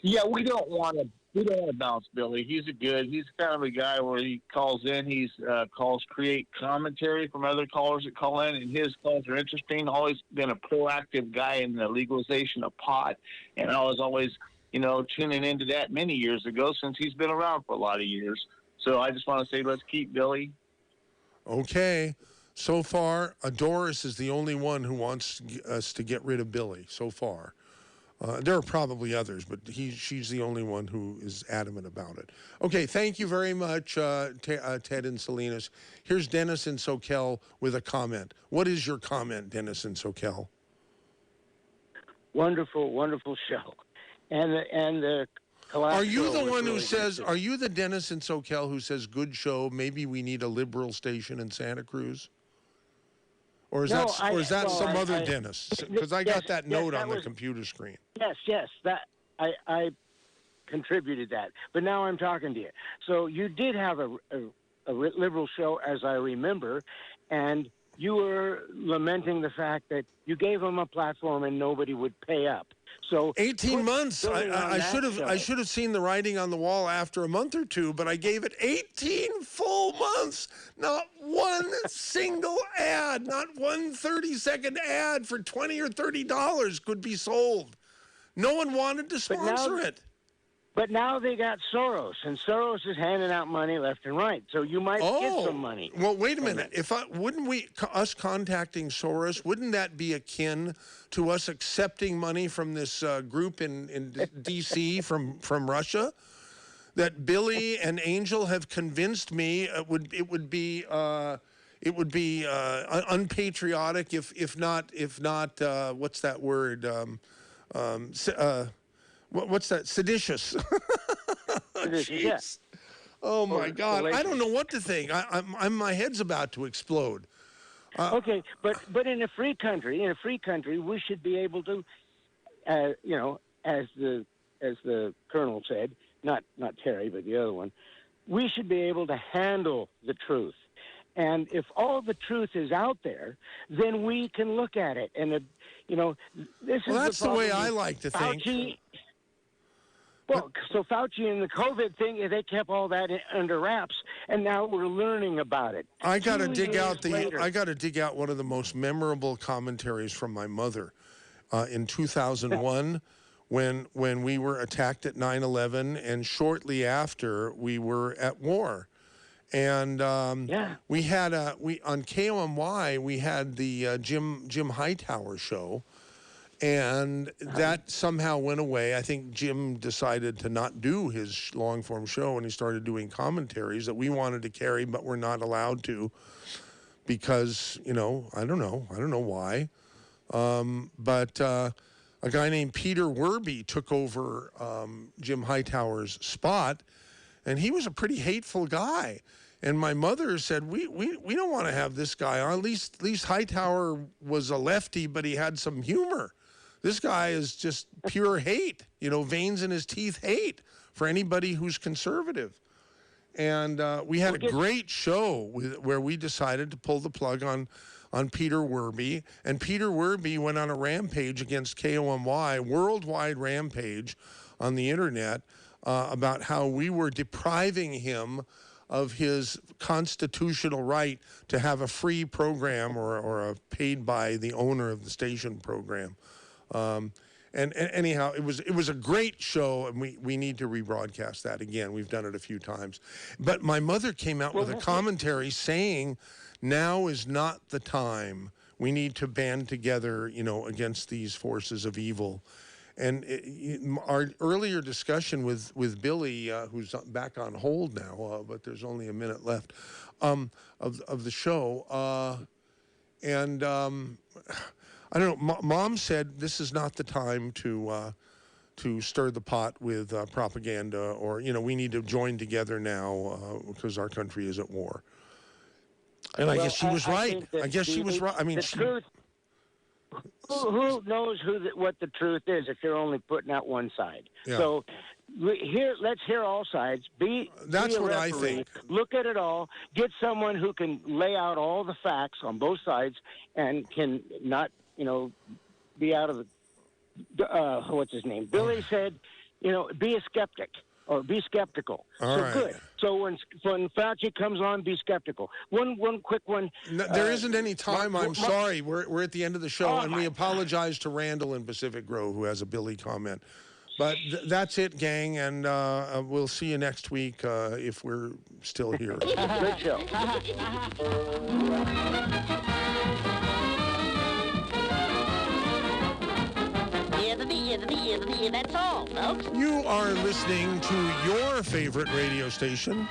Yeah, we don't want to We don't have bounce Billy. He's kind of a guy where he calls in. He's create commentary from other callers that call in, and his calls are interesting. Always been a proactive guy in the legalization of pot, and I was always, tuning into that many years ago since he's been around for a lot of years. So I just want to say, let's keep Billy. Okay. So far, Doris is the only one who wants us to get rid of Billy so far. There are probably others, but she's the only one who is adamant about it. Okay, thank you very much, Ted and Salinas. Here's Dennis in Soquel with a comment. What is your comment, Dennis in Soquel? Wonderful, wonderful show. And the Are you the one who says, are you the Dennis in Soquel who says, good show, maybe we need a liberal station in Santa Cruz? Or is that some other Dennis? Because I got that note on the computer screen. Yes, that I contributed that. But now I'm talking to you. So you did have a liberal show, as I remember, and you were lamenting the fact that you gave them a platform and nobody would pay up. So 18 months. I should have seen the writing on the wall after a month or two, but I gave it 18 full months. Not one single ad, not one 30-second ad for $20 or $30 could be sold. No one wanted to sponsor it. But now they got Soros, and Soros is handing out money left and right. So you might get some money. Well, wait a minute. Us contacting Soros, wouldn't that be akin to us accepting money from this group in D.C. from Russia? That Billy and Angel have convinced me it would be unpatriotic if not what's that word? What's that? Seditious. Yes. Oh my God! I don't know what to think. My head's about to explode. Okay, but in a free country, we should be able to, as the Colonel said, not Terry, but the other one, we should be able to handle the truth. And if all the truth is out there, then we can look at it. And this is that's the way I like to think. Well, so Fauci and the COVID thing, they kept all that under wraps, and now we're learning about it. I got to dig out one of the most memorable commentaries from my mother in 2001 when we were attacked at 9/11, and shortly after we were at war. And we had on KOMY we had the Jim Hightower show. And that somehow went away. I think Jim decided to not do his long-form show, and he started doing commentaries that we wanted to carry, but we're not allowed to because, I don't know why. But a guy named Peter Werby took over Jim Hightower's spot, and he was a pretty hateful guy. And my mother said, we don't want to have this guy on. At least Hightower was a lefty, but he had some humor. This guy is just pure hate, veins in his teeth hate for anybody who's conservative. And we had a great show where we decided to pull the plug on Peter Werby. And Peter Werby went on a rampage against KOMY, worldwide rampage on the internet about how we were depriving him of his constitutional right to have a free program or a paid by the owner of the station program. And anyhow, it was a great show, and we need to rebroadcast that again. We've done it a few times. But my mother came out with a commentary saying, now is not the time. We need to band together, against these forces of evil. And our earlier discussion with Billy, who's back on hold now, but there's only a minute left, of the show, I don't know. Mom said this is not the time to stir the pot with propaganda, or we need to join together now because our country is at war. And I guess she was right. I guess she was right. I mean, truth. Who knows what the truth is if you're only putting out one side? Yeah. So let's hear all sides. That's what I think. Look at it all. Get someone who can lay out all the facts on both sides and can not, be out of the. What's his name? Billy said, be a skeptic. or be skeptical. All so right. Good. So when Fauci comes on, be skeptical. One quick one. No, there isn't any time. I'm sorry. We're at the end of the show, Oh, and we apologize to Randall in Pacific Grove, who has a Billy comment. But that's it, gang, and we'll see you next week if we're still here. Great show. That's all, folks. You are listening to your favorite radio station,